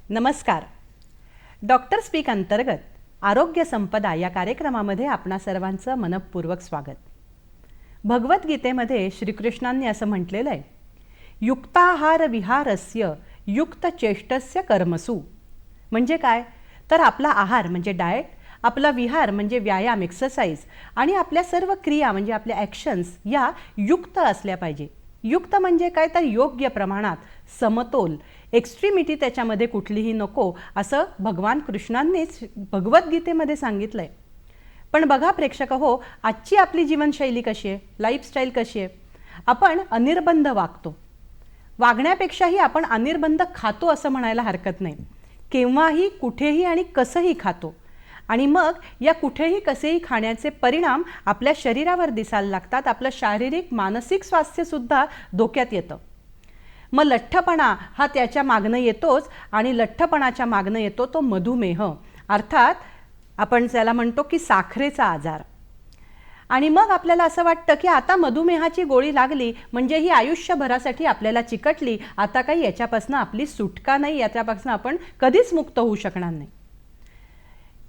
नमस्कार. Doctor speak अंतर्गत आरोग्य संपदा या कार्यक्रमामध्ये आपणा सर्वांचं मनपूर्वक स्वागत. भगवद्गीतेमध्ये श्रीकृष्णांनी असं म्हटलेलं आहे, युक्ताहार विहारस्य युक्त चेष्टस्य कर्मसु. म्हणजे काय तर आपला आहार म्हणजे डाएट, आपला विहार म्हणजे व्यायाम एक्सरसाइज आणि आपल्या सर्व क्रिया म्हणजे आपल्या ॲक्शन्स या युक्त असल्या पाहिजे. युक्त म्हणजे काय तर योग्य प्रमाणात, समतोल, एक्स्ट्रीमिटी त्याच्यामध्ये कुठलीही नको असं भगवान कृष्णांनीच भगवद्गीतेमध्ये सांगितलं आहे. पण बघा प्रेक्षक हो, आजची आपली जीवनशैली कशी आहे, लाईफस्टाईल कशी आहे. आपण अनिर्बंध वागतो. वागण्यापेक्षाही आपण अनिर्बंध खातो असं म्हणायला हरकत नाही. केव्हाही कुठेही आणि कसंही खातो आणि मग या कुठेही कसेही खाण्याचे परिणाम आपल्या शरीरावर दिसायला लागतात. आपलं शारीरिक मानसिक स्वास्थ्यसुद्धा धोक्यात येतं. मग लठ्ठपणा हा त्याच्या मागणं येतोच आणि लठ्ठपणाच्या मागणं येतो तो मधुमेह, अर्थात आपण त्याला म्हणतो की साखरेचा आजार. आणि मग आपल्याला असं वाटतं की आता मधुमेहाची गोळी लागली म्हणजे ही आयुष्यभरासाठी आपल्याला चिकटली, आता काही याच्यापासून आपली सुटका नाही, याच्यापासून आपण कधीच मुक्त होऊ शकणार नाही.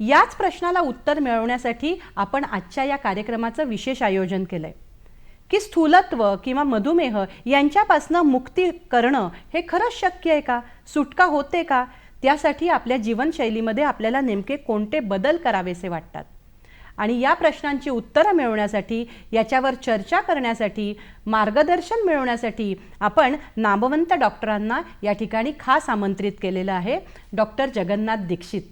याच प्रश्नाला उत्तर मिळवण्यासाठी आपण आजच्या या कार्यक्रमाचं विशेष आयोजन केलं आहे की स्थूलत्व किंवा मधुमेह यांच्यापासून मुक्ती करणं हे खरंच शक्य आहे का, सुटका होते का, त्यासाठी आपल्या जीवनशैलीमध्ये आपल्याला नेमके कोणते बदल करावेसे वाटतात. आणि या प्रश्नांची उत्तरं मिळवण्यासाठी, याच्यावर चर्चा करण्यासाठी, मार्गदर्शन मिळवण्यासाठी आपण नामवंत डॉक्टरांना या ठिकाणी खास आमंत्रित केलेलं आहे. डॉक्टर जगन्नाथ दीक्षित.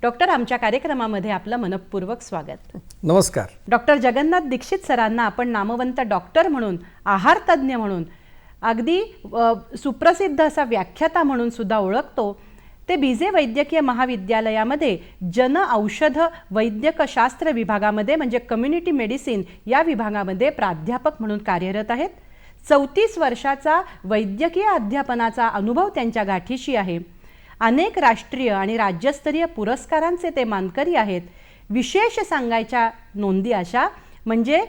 डॉक्टर, आमच्या कार्यक्रमामध्ये आपलं मनपूर्वक स्वागत. नमस्कार. डॉक्टर जगन्नाथ दीक्षित सरांना आपण नामवंत डॉक्टर म्हणून, आहार तज्ज्ञ म्हणून, अगदी सुप्रसिद्ध असा व्याख्याता म्हणून सुद्धा ओळखतो. ते बीजे वैद्यकीय महाविद्यालयामध्ये जन औषध वैद्यकशास्त्र विभागामध्ये म्हणजे कम्युनिटी मेडिसिन या विभागामध्ये प्राध्यापक म्हणून कार्यरत आहेत. 34 वर्षाचा वैद्यकीय अध्यापनाचा अनुभव त्यांच्या गाठीशी आहे. अनेक राष्ट्रीय आणि राज्यस्तरीय पुरस्कारांचे ते मानकरी आहेत. विशेष सांगायच्या नोंदी अशा म्हणजे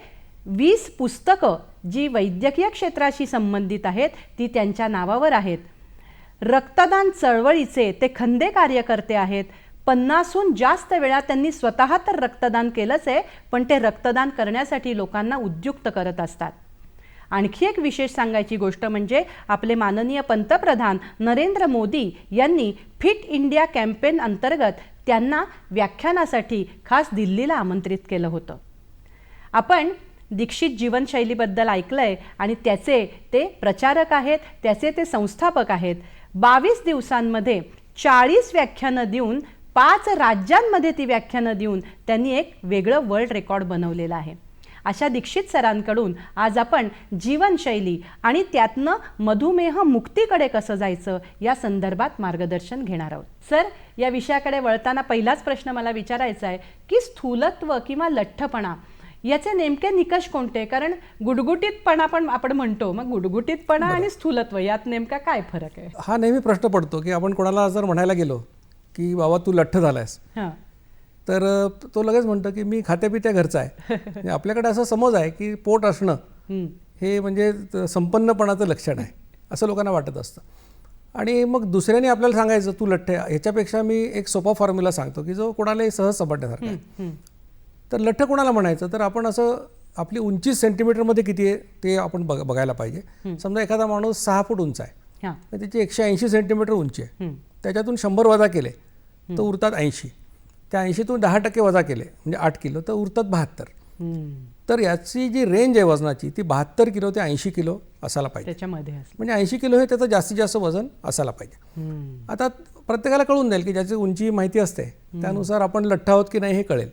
20 पुस्तकं जी वैद्यकीय क्षेत्राशी संबंधित आहेत ती त्यांच्या नावावर आहेत. रक्तदान चळवळीचे ते खंदे कार्यकर्ते आहेत. 50हून जास्त वेळा त्यांनी स्वतः तर रक्तदान केलंच आहे, पण ते रक्तदान करण्यासाठी लोकांना उद्युक्त करत असतात. आणखी एक विशेष सांगायची गोष्ट म्हणजे आपले माननीय पंतप्रधान नरेंद्र मोदी यांनी फिट इंडिया कॅम्पेन अंतर्गत त्यांना व्याख्यानासाठी खास दिल्लीला आमंत्रित केलं होतं. आपण दीक्षित जीवनशैलीबद्दल ऐकलंय आणि त्याचे ते प्रचारक आहेत, त्याचे ते संस्थापक आहेत. 22 दिवसांमध्ये 40 व्याख्यानं देऊन 5 राज्यांमध्ये ती व्याख्यानं देऊन त्यांनी एक वेगळं वर्ल्ड रेकॉर्ड बनवलेलं आहे. अशा दीक्षित सरांकडून आज आपण जीवनशैली आणि त्यातनं मधुमेह मुक्तीकडे कसं जायचं या संदर्भात मार्गदर्शन घेणार आहोत. सर, या विषयाकडे वळताना पहिलाच प्रश्न मला विचारायचा आहे की स्थूलत्व किंवा लठ्ठपणा याचे नेमके निकष कोणते? कारण गुडगुटीतपणा पण आपण म्हणतो, मग गुडगुटीतपणा आणि स्थूलत्व यात नेमका काय फरक आहे? हा नेहमी प्रश्न पडतो की आपण कोणाला जर म्हणायला गेलो की बाबा तू लठ्ठ झालायस, तर तो लगेच म्हणतो की मी खात्यापित्या घरचा आहे. आपल्याकडे असा समज आहे की पोट असणं हे म्हणजे संपन्नपणाचं लक्षण आहे असं लोकांना वाटत असतं. आणि मग दुसऱ्याने आपल्याला सांगायचं तू लठ्ठ आहे, ह्याच्यापेक्षा मी एक सोपा फॉर्म्युला सांगतो की जो कोणालाही सहज समजण्यासारखा आहे. तर लठ्ठ कोणाला म्हणायचं तर आपण असं आपली उंची सेंटीमीटरमध्ये किती आहे ते आपण बघायला पाहिजे. समजा एखादा माणूस 6 फूट उंच आहे, त्याची 180 सेंटीमीटर उंची आहे, त्याच्यातून 100 वजा केले तर उरतात 80. त्या 80तून 10% वजा केले म्हणजे 8 किलो तर उरतात 72. तर याची जी रेंज आहे वजनाची ती 72 किलो ते 80 किलो असायला पाहिजे. त्याच्यामध्ये म्हणजे 80 किलो हे त्याचं जास्तीत जास्त वजन असायला पाहिजे. आता प्रत्येकाला कळून जाईल की ज्याची उंची माहिती असते त्यानुसार आपण लठ्ठ आहोत की नाही हे कळेल.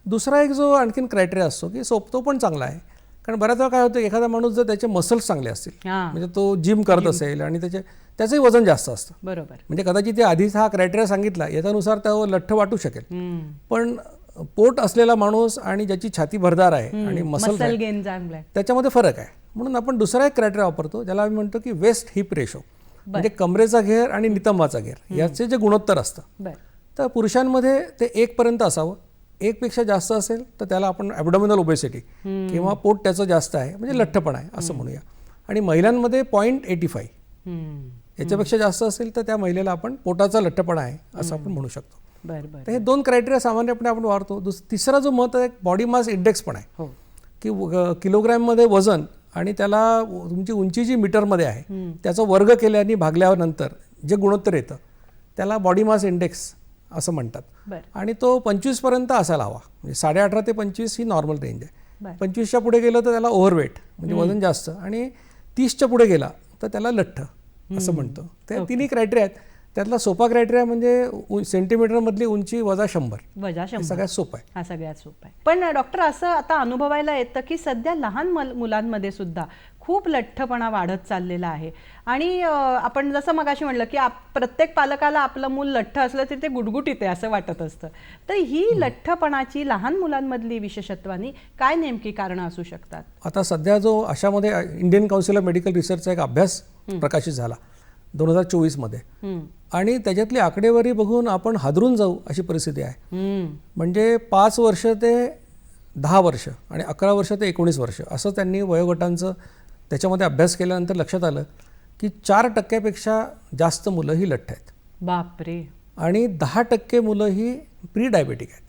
दुसरा एक जो आणखीन क्रायटेरिया असतो की तो पण चांगला आहे, कारण बऱ्याच वेळा काय होतं एखादा माणूस जर त्याचे मसल्स चांगले असतील, म्हणजे तो जिम करत असेल आणि त्याचंही वजन जास्त असतं, बरोबर, म्हणजे कदाचित ते आधीच हा क्रायटेरिया सांगितला याच्यानुसार तो लठ्ठ वाटू शकेल. पण पोट असलेला माणूस आणि ज्याची छाती भरदार आहे आणि मसल गेन चांगला आहे त्याच्यामध्ये फरक आहे. म्हणून आपण दुसरा एक क्रायटेरिया वापरतो ज्याला आम्ही म्हणतो की वेस्ट हिप रेशो, म्हणजे कमरेचा घेर आणि नितंबाचा घेर याचे जे गुणोत्तर असतं. तर पुरुषांमध्ये ते 1 पर्यंत असावं. 1 पेक्षा जास्त असेल तर त्याला आपण ॲबडोमिनल ओबेसिटी किंवा पोट त्याचं जास्त आहे म्हणजे लठ्ठपणा आहे असं म्हणूया. आणि महिलांमध्ये 0.85 याच्यापेक्षा जास्त असेल तर त्या महिलेला आपण पोटाचा लठ्ठपणा आहे असं आपण म्हणू शकतो. तर हे 2 क्रायटेरिया सामान्यपणे आपण वापरतो. तिसरा जो महत्त्व आहे बॉडी मास इंडेक्स पण आहे, की किलोग्रॅममध्ये वजन आणि त्याला तुमची उंची जी मीटरमध्ये आहे त्याचा वर्ग केल्याने भागल्यावर नंतर जे गुणोत्तर येतं त्याला बॉडी मास इंडेक्स असं म्हणतात. आणि तो 25 पर्यंत असायला हवा, म्हणजे 18.5 ते 25 ही नॉर्मल रेंज आहे. 25च्या पुढे गेलं तर त्याला ओव्हरवेट म्हणजे वजन जास्त, आणि 30च्या पुढे गेला तर त्याला लठ्ठ असं म्हणतो. ते तिन्ही क्रायटेरिया आहेत. त्यातला सोपा क्रायटेरिया म्हणजे सेंटीमीटर मधली उंची वजा 100 सगळ्यात सोपा आहे. हा सगळ्यात सोपा आहे. पण डॉक्टर असं आता अनुभवायला येतं की सध्या लहान मुलांमध्ये सुद्धा खूप लठ्ठपणा वाढत चाललेला आहे. आणि आपण जसं मगाशी म्हटलं की प्रत्येक पालकाला आपलं मूल लठ्ठ असलं तरी ते गुटगुटीत आहे असं वाटत असतं. तर ही लठ्ठपणाची लहान मुलांमधली विशेषत्वानी काय नेमकी कारणं असू शकतात? आता सध्या जो अशामध्ये इंडियन काउन्सिल ऑफ मेडिकल रिसर्चचा एक अभ्यास प्रकाशित झाला 2024 मध्ये, आणि त्याच्यातली आकडेवारी बघून आपण हादरून जाऊ अशी परिस्थिती आहे. म्हणजे 5 वर्ष ते 10 वर्ष आणि 11 वर्ष ते 19 वर्ष असं त्यांनी वयोगटांचं त्याच्यामध्ये अभ्यास केल्यानंतर लक्षात आलं की 4% जास्त मुलं ही लठ्ठ आहेत. बापरे. आणि 10% मुलं ही प्री डायबेटिक आहेत.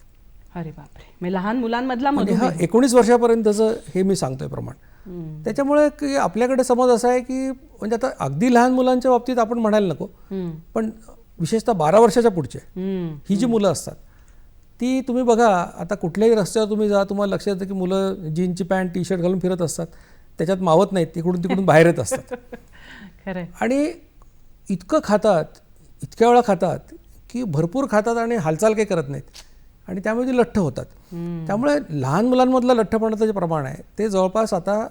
अरे बापरे. म्हणजे लहान मुलांमधला म्हणजे हा 19 वर्षापर्यंतचं हे मी सांगतोय प्रमाण. त्याच्यामुळे की आपल्याकडे समज असा आहे की म्हणजे आता अगदी लहान मुलांच्या बाबतीत आपण म्हणायला नको, पण विशेषतः 12 वर्षाच्या पुढचे ही जी मुलं असतात ती तुम्ही बघा, आता कुठल्याही रस्त्यावर तुम्ही जा तुम्हाला लक्षात येतं की मुलं जीनची पॅन्ट टी शर्ट घालून फिरत असतात, त्याच्यात मावत नाहीत, तिकडून बाहेर येत असतात. खरं. आणि इतकं खातात, इतक्या वेळा खातात की भरपूर खातात आणि हालचाल काही करत नाहीत आणि त्यामुळे ते लठ्ठ होतात. त्यामुळे लहान मुलांमधलं लठ्ठपणाचं जे प्रमाण आहे ते जवळपास आता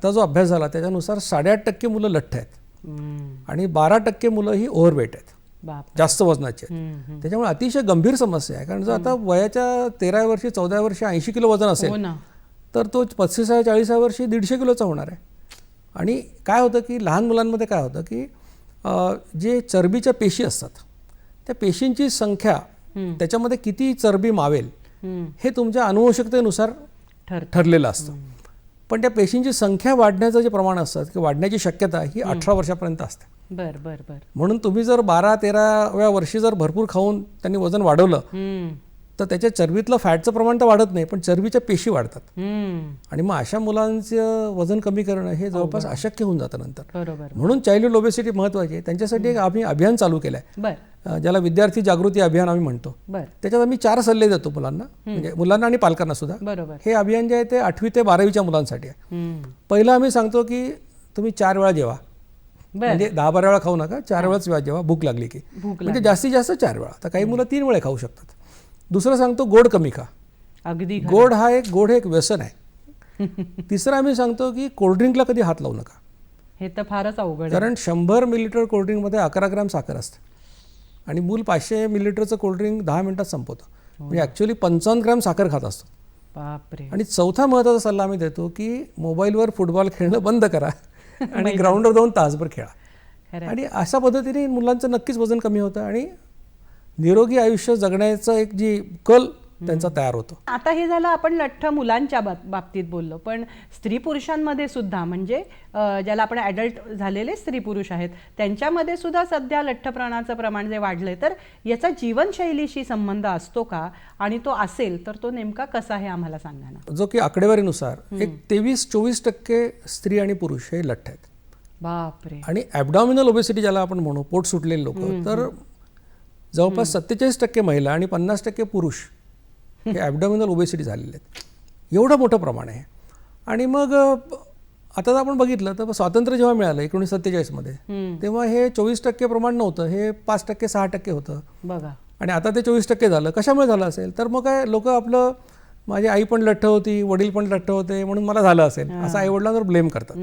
जो अभ्यास झाला त्याच्यानुसार 8.5% मुलं लठ्ठ आहेत आणि 12% मुलं ही ओव्हरवेट आहेत, जास्त वजनाचे आहेत. त्याच्यामुळे अतिशय गंभीर समस्या आहे. कारण जर आता वयाच्या 13व्या वर्षी 14व्या वर्षी 80 किलो वजन असेल तर तो 35-40व्या वर्षी 150 किलोचा होणार आहे. आणि काय होतं की लहान मुलांमध्ये काय होतं की जे चरबीच्या पेशी असतात त्या पेशींची संख्या, त्याच्यामध्ये किती चरबी मावेल हे तुमच्या अनुवंशिकतेनुसार ठरलेलं असतं. पण त्या पेशींची संख्या वाढण्याचं जे प्रमाण असतं की वाढण्याची शक्यता ही 18 वर्षापर्यंत असते. म्हणून तुम्ही जर 12-13व्या वर्षी जर भरपूर खाऊन त्यांनी वजन वाढवलं तर त्याच्या चरबीतलं फॅटचं प्रमाण तर वाढत नाही, पण चरबीच्या पेशी वाढतात. आणि मग अशा मुलांचं वजन कमी करणं हे जवळपास अशक्य होऊन जातं नंतर. म्हणून चाइल्डहुड ओबेसिटी महत्त्वाची आहे. त्यांच्यासाठी एक आम्ही अभियान चालू केलं आहे ज्याला विद्यार्थी जागृती अभियान आम्ही म्हणतो. त्याच्यात आम्ही 4 सल्ले देतो मुलांना, म्हणजे मुलांना आणि पालकांना सुद्धा. हे अभियान जे आहे ते 8वी ते 12वीच्या मुलांसाठी आहे. पहिलं आम्ही सांगतो की तुम्ही 4 वेळा जेवा, म्हणजे 10-12 वेळा खाऊ नका, 4 वेळाच जेवा भूक लागली की, म्हणजे जास्तीत जास्त 4 वेळा. तर काही मुलं 3 वेळा खाऊ शकतात. दुसरं सांगतो गोड कमी खा. अगदी गोड हे एक व्यसन आहे. तिसरं आम्ही सांगतो की कोल्ड्रिंकला कधी हात लावू नका. हे तर फारच अवघड, कारण 100 मिलीलिटर कोल्ड्रिंकमध्ये 11 ग्रॅम साखर असते आणि मूल 500 मिलीलिटरचं कोल्ड्रिंक 10 मिनिटात संपवतं. म्हणजे ॲक्च्युअली 55 ग्रॅम साखर खात असतो. बापरे. आणि चौथा महत्त्वाचा सल्ला आम्ही देतो की मोबाईलवर फुटबॉल खेळणं बंद करा आणि ग्राउंडवर जाऊन तासभर खेळा. आणि अशा पद्धतीने मुलांचं नक्कीच वजन कमी होतं आणि निरोगी आयुष्य जगण्याचा एक जी कल त्यांचा तयार होतो. आता हे झालं आपण लठ्ठ मुलांच्या बाबतीत बोललो, पण स्त्री पुरुषांमध्ये सुद्धा, म्हणजे ज्याला आपण ॲडल्ट झालेले स्त्री पुरुष आहेत त्यांच्यामध्ये सुद्धा सध्या लठ्ठपणाचं प्रमाण जे वाढलंय, तर याचा जीवनशैलीशी संबंध असतो का, आणि तो असेल तर तो नेमका कसा हे आम्हाला सांगा ना. जो की आकडेवारीनुसार एक 23-24% स्त्री आणि पुरुष हे लठ्ठ आहेत. बापरे. आणि ॲबडॉमिनल ओबेसिटी ज्याला आपण म्हणू, पोट सुटलेले लोक, तर जवळपास 47% महिला आणि 50% पुरुष हे ॲबडॉमिनल ओबेसिटी झालेले आहेत. एवढं मोठं प्रमाण आहे. आणि मग आता जर आपण बघितलं तर स्वातंत्र्य जेव्हा मिळालं 1947मध्ये, तेव्हा हे 24% प्रमाण नव्हतं, हे 5% 6% होतं बघा. आणि आता ते 24% झालं. कशामुळे झालं असेल तर मग काय लोक आपलं माझी आई पण लठ्ठ होती, वडील पण लठ्ठ होते म्हणून मला झालं असेल असं आईवडिलांवर ब्लेम करतात.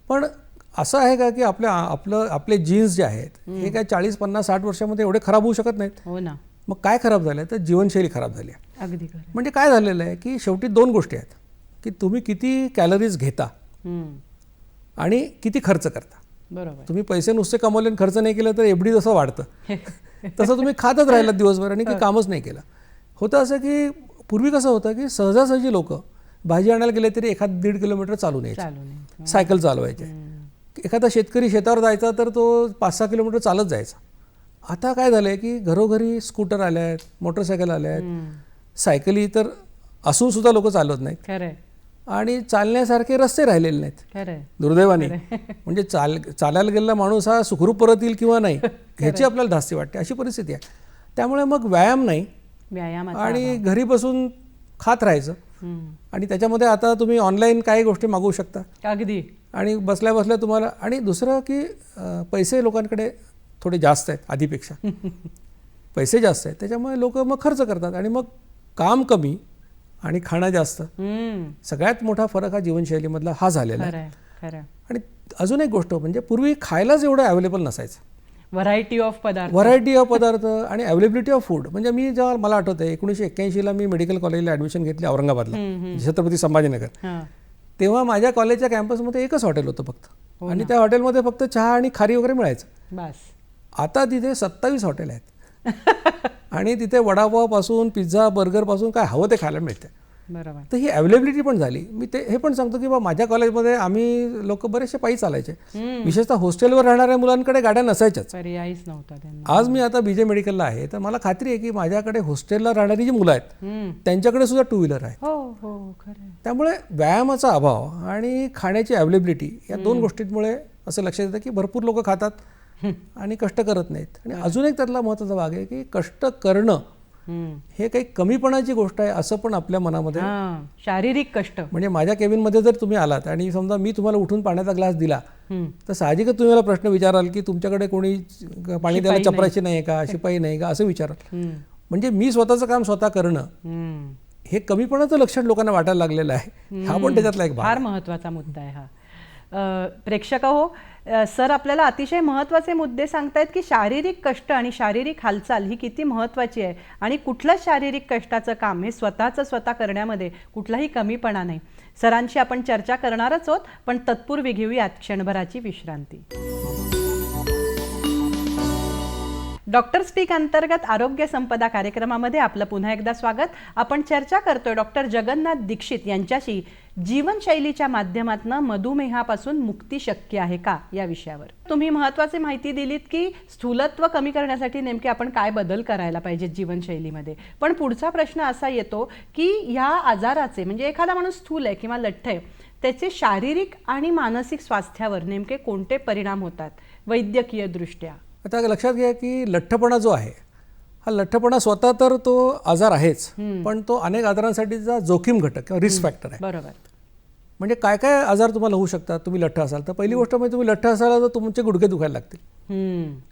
पण असं आहे का की आपले जीन्स जे आहेत हे काय 40, 50, 60 वर्षामध्ये एवढे खराब होऊ शकत नाहीत? हो ना. मग काय खराब झालं तर जीवनशैली खराब झाली आहे. अगदी खरं. म्हणजे काय झालेलं आहे की शेवटी 2 गोष्टी आहेत की तुम्ही किती कॅलरीज घेता आणि किती खर्च करता. बरोबर. तुम्ही पैसे नुसते कमवले आणि खर्च नाही केलं तर एफडी जसं वाढतं तसं तुम्ही खातच राहिलात दिवसभर आणि काही कामच नाही केलं. होतं असं की पूर्वी कसं होतं की सहजासहजी लोक भाजी आणायला गेले तरी 1-1.5 किलोमीटर चालून यायचे, सायकल चालवायचे. एखादा शेतकरी शेतावर जायचा तर तो 5-6 किलोमीटर चालत जायचा. आता काय झालं आहे की घरोघरी स्कूटर आल्या आहेत, मोटरसायकल आल्या आहेत, सायकली तर असून सुद्धा लोक चालवत नाहीत. खरं. आणि चालण्यासारखे रस्ते राहिलेले नाहीत. खरं. दुर्दैवाने. म्हणजे चालायला गेलेला माणूस हा सुखरूप परत येईल किंवा नाही ह्याची आपल्याला धास्ती वाटते, अशी परिस्थिती आहे. त्यामुळे मग व्यायाम नाही आणि घरी बसून खात राहायचं. आणि त्याच्यामध्ये आता तुम्ही ऑनलाईन काही गोष्टी मागवू शकता अगदी, आणि बसल्या बसल्या तुम्हाला. आणि दुसरं की पैसे लोकांकडे थोडे जास्त आहेत आधीपेक्षा, पैसे जास्त आहेत त्याच्यामुळे लोक मग खर्च करतात आणि मग काम कमी आणि खाणं जास्त. सगळ्यात मोठा फरक हा जीवनशैलीमधला हा झालेला आहे. आणि अजून एक गोष्ट म्हणजे पूर्वी खायलाच एवढं अवेलेबल नसायचं, व्हरायटी ऑफ पदार्थ आणि अवेलेबिलिटी ऑफ फूड. म्हणजे मी जेव्हा मला आठवतं 1981ला मी मेडिकल कॉलेजला ॲडमिशन घेतली औरंगाबादला, छत्रपती संभाजीनगर. तेव्हा माझ्या कॉलेजच्या कॅम्पसमध्ये एकच हॉटेल होतं फक्त आणि त्या हॉटेलमध्ये फक्त चहा आणि खारी वगैरे मिळायचं. आता तिथे 27 हॉटेल आहेत आणि तिथे वडापावपासून पिझ्झा बर्गरपासून काय हवं ते खायला मिळते. बरोबर. तर ही अवेलेबिलिटी पण झाली. मी हे पण सांगतो की माझ्या कॉलेजमध्ये आम्ही लोक बरेचसे पायी चालायचे, विशेषतः हॉस्टेलवर राहणाऱ्या मुलांकडे गाड्या नसायच्याच, पर्यायच नव्हता त्यांना. आज मी आता बीजे मेडिकलला आहे तर मला खात्री आहे की माझ्याकडे हॉस्टेलला राहणारी जी मुलं आहेत त्यांच्याकडे सुद्धा 2 व्हीलर आहे. त्यामुळे व्यायामाचा अभाव आणि खाण्याची अवेलेबिलिटी या 2 गोष्टींमुळे असं लक्षात येतं की भरपूर लोक खातात आणि कष्ट करत नाहीत. आणि अजून एक त्यातला महत्त्वाचा भाग आहे की कष्ट करणं हे काही कमीपणाची गोष्ट आहे असं पण आपल्या मनामध्ये, शारीरिक कष्ट. म्हणजे माझ्या केबिनमध्ये जर तुम्ही आलात आणि समजा मी तुम्हाला उठून पाण्याचा ग्लास दिला तर साहजिकच तुम्ही मला प्रश्न विचाराल की तुमच्याकडे कोणी पाणी द्यायला चपराशी नाही का, शिपाई नाही का, असं विचाराल. म्हणजे मी स्वतःचं काम स्वतः करणं हे कमीपणाचं लक्षण लोकांना वाटायला लागलेलं आहे. हा पण त्याच्यातला एक फार महत्त्वाचा मुद्दा आहे हा. प्रेक्षक हो, सर आपल्याला अतिशय महत्त्वाचे मुद्दे सांगतायत की शारीरिक कष्ट आणि शारीरिक हालचाल ही किती महत्त्वाची आहे आणि कुठलंच शारीरिक कष्टाचं काम हे स्वतः करण्यामध्ये कुठलाही कमीपणा नाही. सरांशी आपण चर्चा करणारच आहोत, पण तत्पूर्वी घेऊयात क्षणभराची विश्रांती. डॉक्टर स्पीक अंतर्गत आरोग्य संपदा कार्यक्रमामध्ये आपलं पुन्हा एकदा स्वागत. आपण चर्चा करतोय डॉक्टर जगन्नाथ दीक्षित यांच्याशी जीवनशैलीच्या माध्यमातून मधुमेहापासून मुक्ती शक्य आहे का या विषयावर. तुम्ही महत्त्वाची माहिती दिलीत की स्थूलत्व कमी करण्यासाठी नेमके आपण काय बदल करायला पाहिजेत जीवनशैलीमध्ये. पण पुढचा प्रश्न असा येतो की ह्या आजाराचे म्हणजे एखादा माणूस स्थूल आहे किंवा लठ्ठ आहे त्याचे शारीरिक आणि मानसिक स्वास्थ्यावर नेमके कोणते परिणाम होतात वैद्यकीय दृष्ट्या. आता लक्षात घ्या की लठ्ठपणा जो आहे हा लठ्ठपणा स्वतः तर तो आजार आहेच, पण तो अनेक आजारांसाठीचा जोखीम घटक किंवा रिस्क फॅक्टर आहे. बरोबर. म्हणजे काय काय आजार तुम्हाला होऊ शकतात तुम्ही लठ्ठ असाल तर. पहिली गोष्ट म्हणजे तुम्ही लठ्ठ असाल तर तुमचे गुडघे दुखायला लागतील,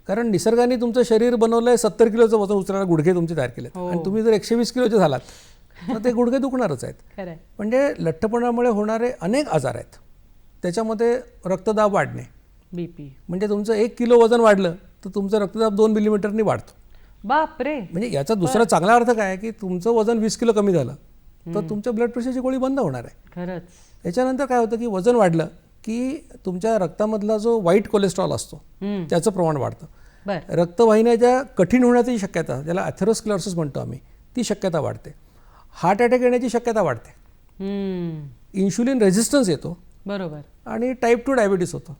कारण निसर्गाने तुमचं शरीर बनवलंय 70 किलोचं वजन उचलायला गुडघे तुमचे तयार केलेत आणि तुम्ही जर 120 किलोचे झालात तर ते गुडघे दुखणारच आहेत. म्हणजे लठ्ठपणामुळे होणारे अनेक आजार आहेत. त्याच्यामध्ये रक्तदाब वाढणे, बीपी, म्हणजे तुमचं 1 किलो वजन वाढलं तर तुमचा रक्तदाब 2 मिलीमीटरनी वाढतो. बापरे. म्हणजे याचा दुसरा चांगला अर्थ काय की तुमचं वजन 20 किलो कमी झालं तर तुमच्या ब्लड प्रेशरची गोळी बंद होणार आहे. खरंच. याच्यानंतर काय होतं की वजन वाढलं की तुमच्या रक्तामधला जो वाईट कोलेस्ट्रॉल असतो त्याचं प्रमाण वाढतं. रक्तवाहिन्या कठीण होण्याची शक्यता, ज्याला ॲथेरोस्क्लेरोसिस म्हणतो आम्ही, ती शक्यता वाढते. हार्ट अटॅक येण्याची शक्यता वाढते. इन्शुलिन रेझिस्टन्स येतो. बरोबर. आणि टाईप 2 डायबिटीस होतो.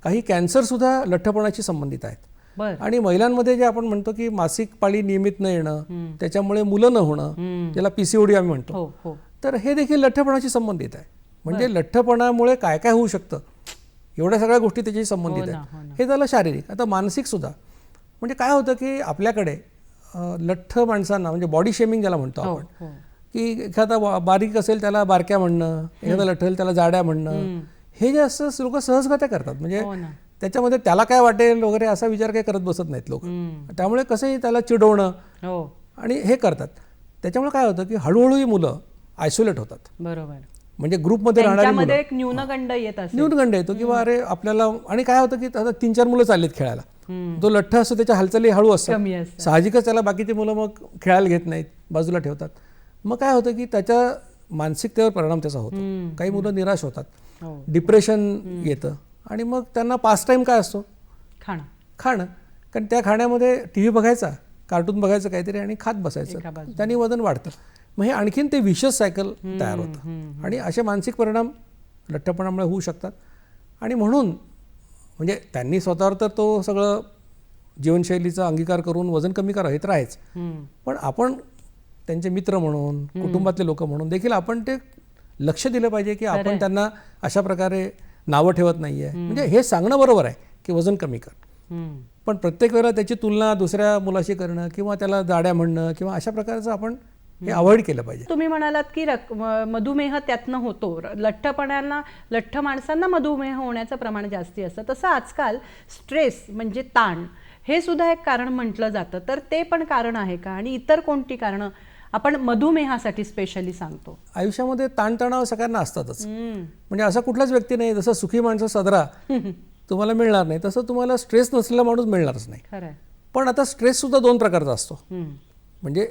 काही कॅन्सर सुद्धा लठ्ठपणाशी संबंधित आहेत. आणि महिलांमध्ये जे आपण म्हणतो की मासिक पाळी नियमित न येणं, त्याच्यामुळे मुलं न होणं, ज्याला PCOD आम्ही म्हणतो, तर हे देखील लठ्ठपणाशी संबंधित आहे. म्हणजे लठ्ठपणामुळे काय काय होऊ शकतं एवढ्या सगळ्या गोष्टी त्याच्याशी संबंधित आहेत. हे झालं शारीरिक. आता मानसिक सुद्धा. म्हणजे काय होतं की आपल्याकडे लठ्ठ माणसांना म्हणजे बॉडी शेमिंग ज्याला म्हणतो आपण, की एखादा बारीक असेल त्याला बारक्या म्हणणं, एखादा लठ्ठ असेल त्याला जाड्या म्हणणं, हे जे असं लोक सहजगत्या करतात. म्हणजे त्याच्यामध्ये त्याला काय वाटेल वगैरे असा विचार काही करत बसत नाहीत लोक. त्यामुळे कसंही त्याला चिडवणं आणि हे करतात. त्याच्यामुळे काय होतं की हळूहळू ही मुलं आयसोलेट होतात. बरोबर. म्हणजे ग्रुपमध्ये राहणारी मुलं, एक न्यूनगंड येत असतो. न्यूनगंड येतो किंवा अरे आपल्याला, आणि काय होतं की आता 3-4 मुलं चाललीत खेळायला, जो लठ्ठ असतो त्याच्या हालचाली हळू असतात, साहजिकच त्याला बाकीची मुलं मग खेळायला घेत नाहीत, बाजूला ठेवतात. मग काय होतं की त्याच्या मानसिकतेवर परिणाम त्याचा होतो. काही मुलं निराश होतात, डिप्रेशन येतं, आणि मग त्यांना पास टाईम काय असतो, खाणं. कारण त्या खाण्यामध्ये TV बघायचा, कार्टून बघायचं काहीतरी आणि खात बसायचं, त्यांनी वजन वाढतं. मग हे आणखीन ते विशस सायकल तयार होतं, आणि असे मानसिक परिणाम लठ्ठपणामुळे होऊ शकतात. आणि म्हणून म्हणजे त्यांनी स्वतःवर तर तो सगळं जीवनशैलीचा अंगीकार करून वजन कमी करा हे तर आहेच, पण आपण त्यांचे मित्र म्हणून, कुटुंबातले लोक म्हणून देखील आपण ते लक्ष दिलं पाहिजे की आपण त्यांना अशा प्रकारे नावं ठेवत नाहीये. म्हणजे हे सांगणं बरोबर आहे की वजन कमी कर, पण प्रत्येक वेळेला त्याची तुलना दुसऱ्या मुलाशी करणं किंवा त्याला जाड्या म्हणणं किंवा अशा प्रकारचं आपण हे अवॉइड केलं पाहिजे. तुम्ही म्हणालात की मधुमेह त्यातनं होतो, लठ्ठ माणसांना मधुमेह होण्याचं प्रमाण जास्ती असतं. तसं आजकाल स्ट्रेस म्हणजे ताण हे सुद्धा एक कारण म्हटलं जातं. तर ते पण कारण आहे का, आणि इतर कोणती कारणं आपण मधुमेहासाठी स्पेशली सांगतो? आयुष्यामध्ये ताणतणाव सगळ्यांना असतातच. म्हणजे असा कुठलाच व्यक्ती नाही, जसं सुखी माणसं सदरा तुम्हाला मिळणार नाही तसं तुम्हाला स्ट्रेस नसलेला माणूस मिळणारच नाही. पण आता स्ट्रेस सुद्धा 2 प्रकारचा असतो. म्हणजे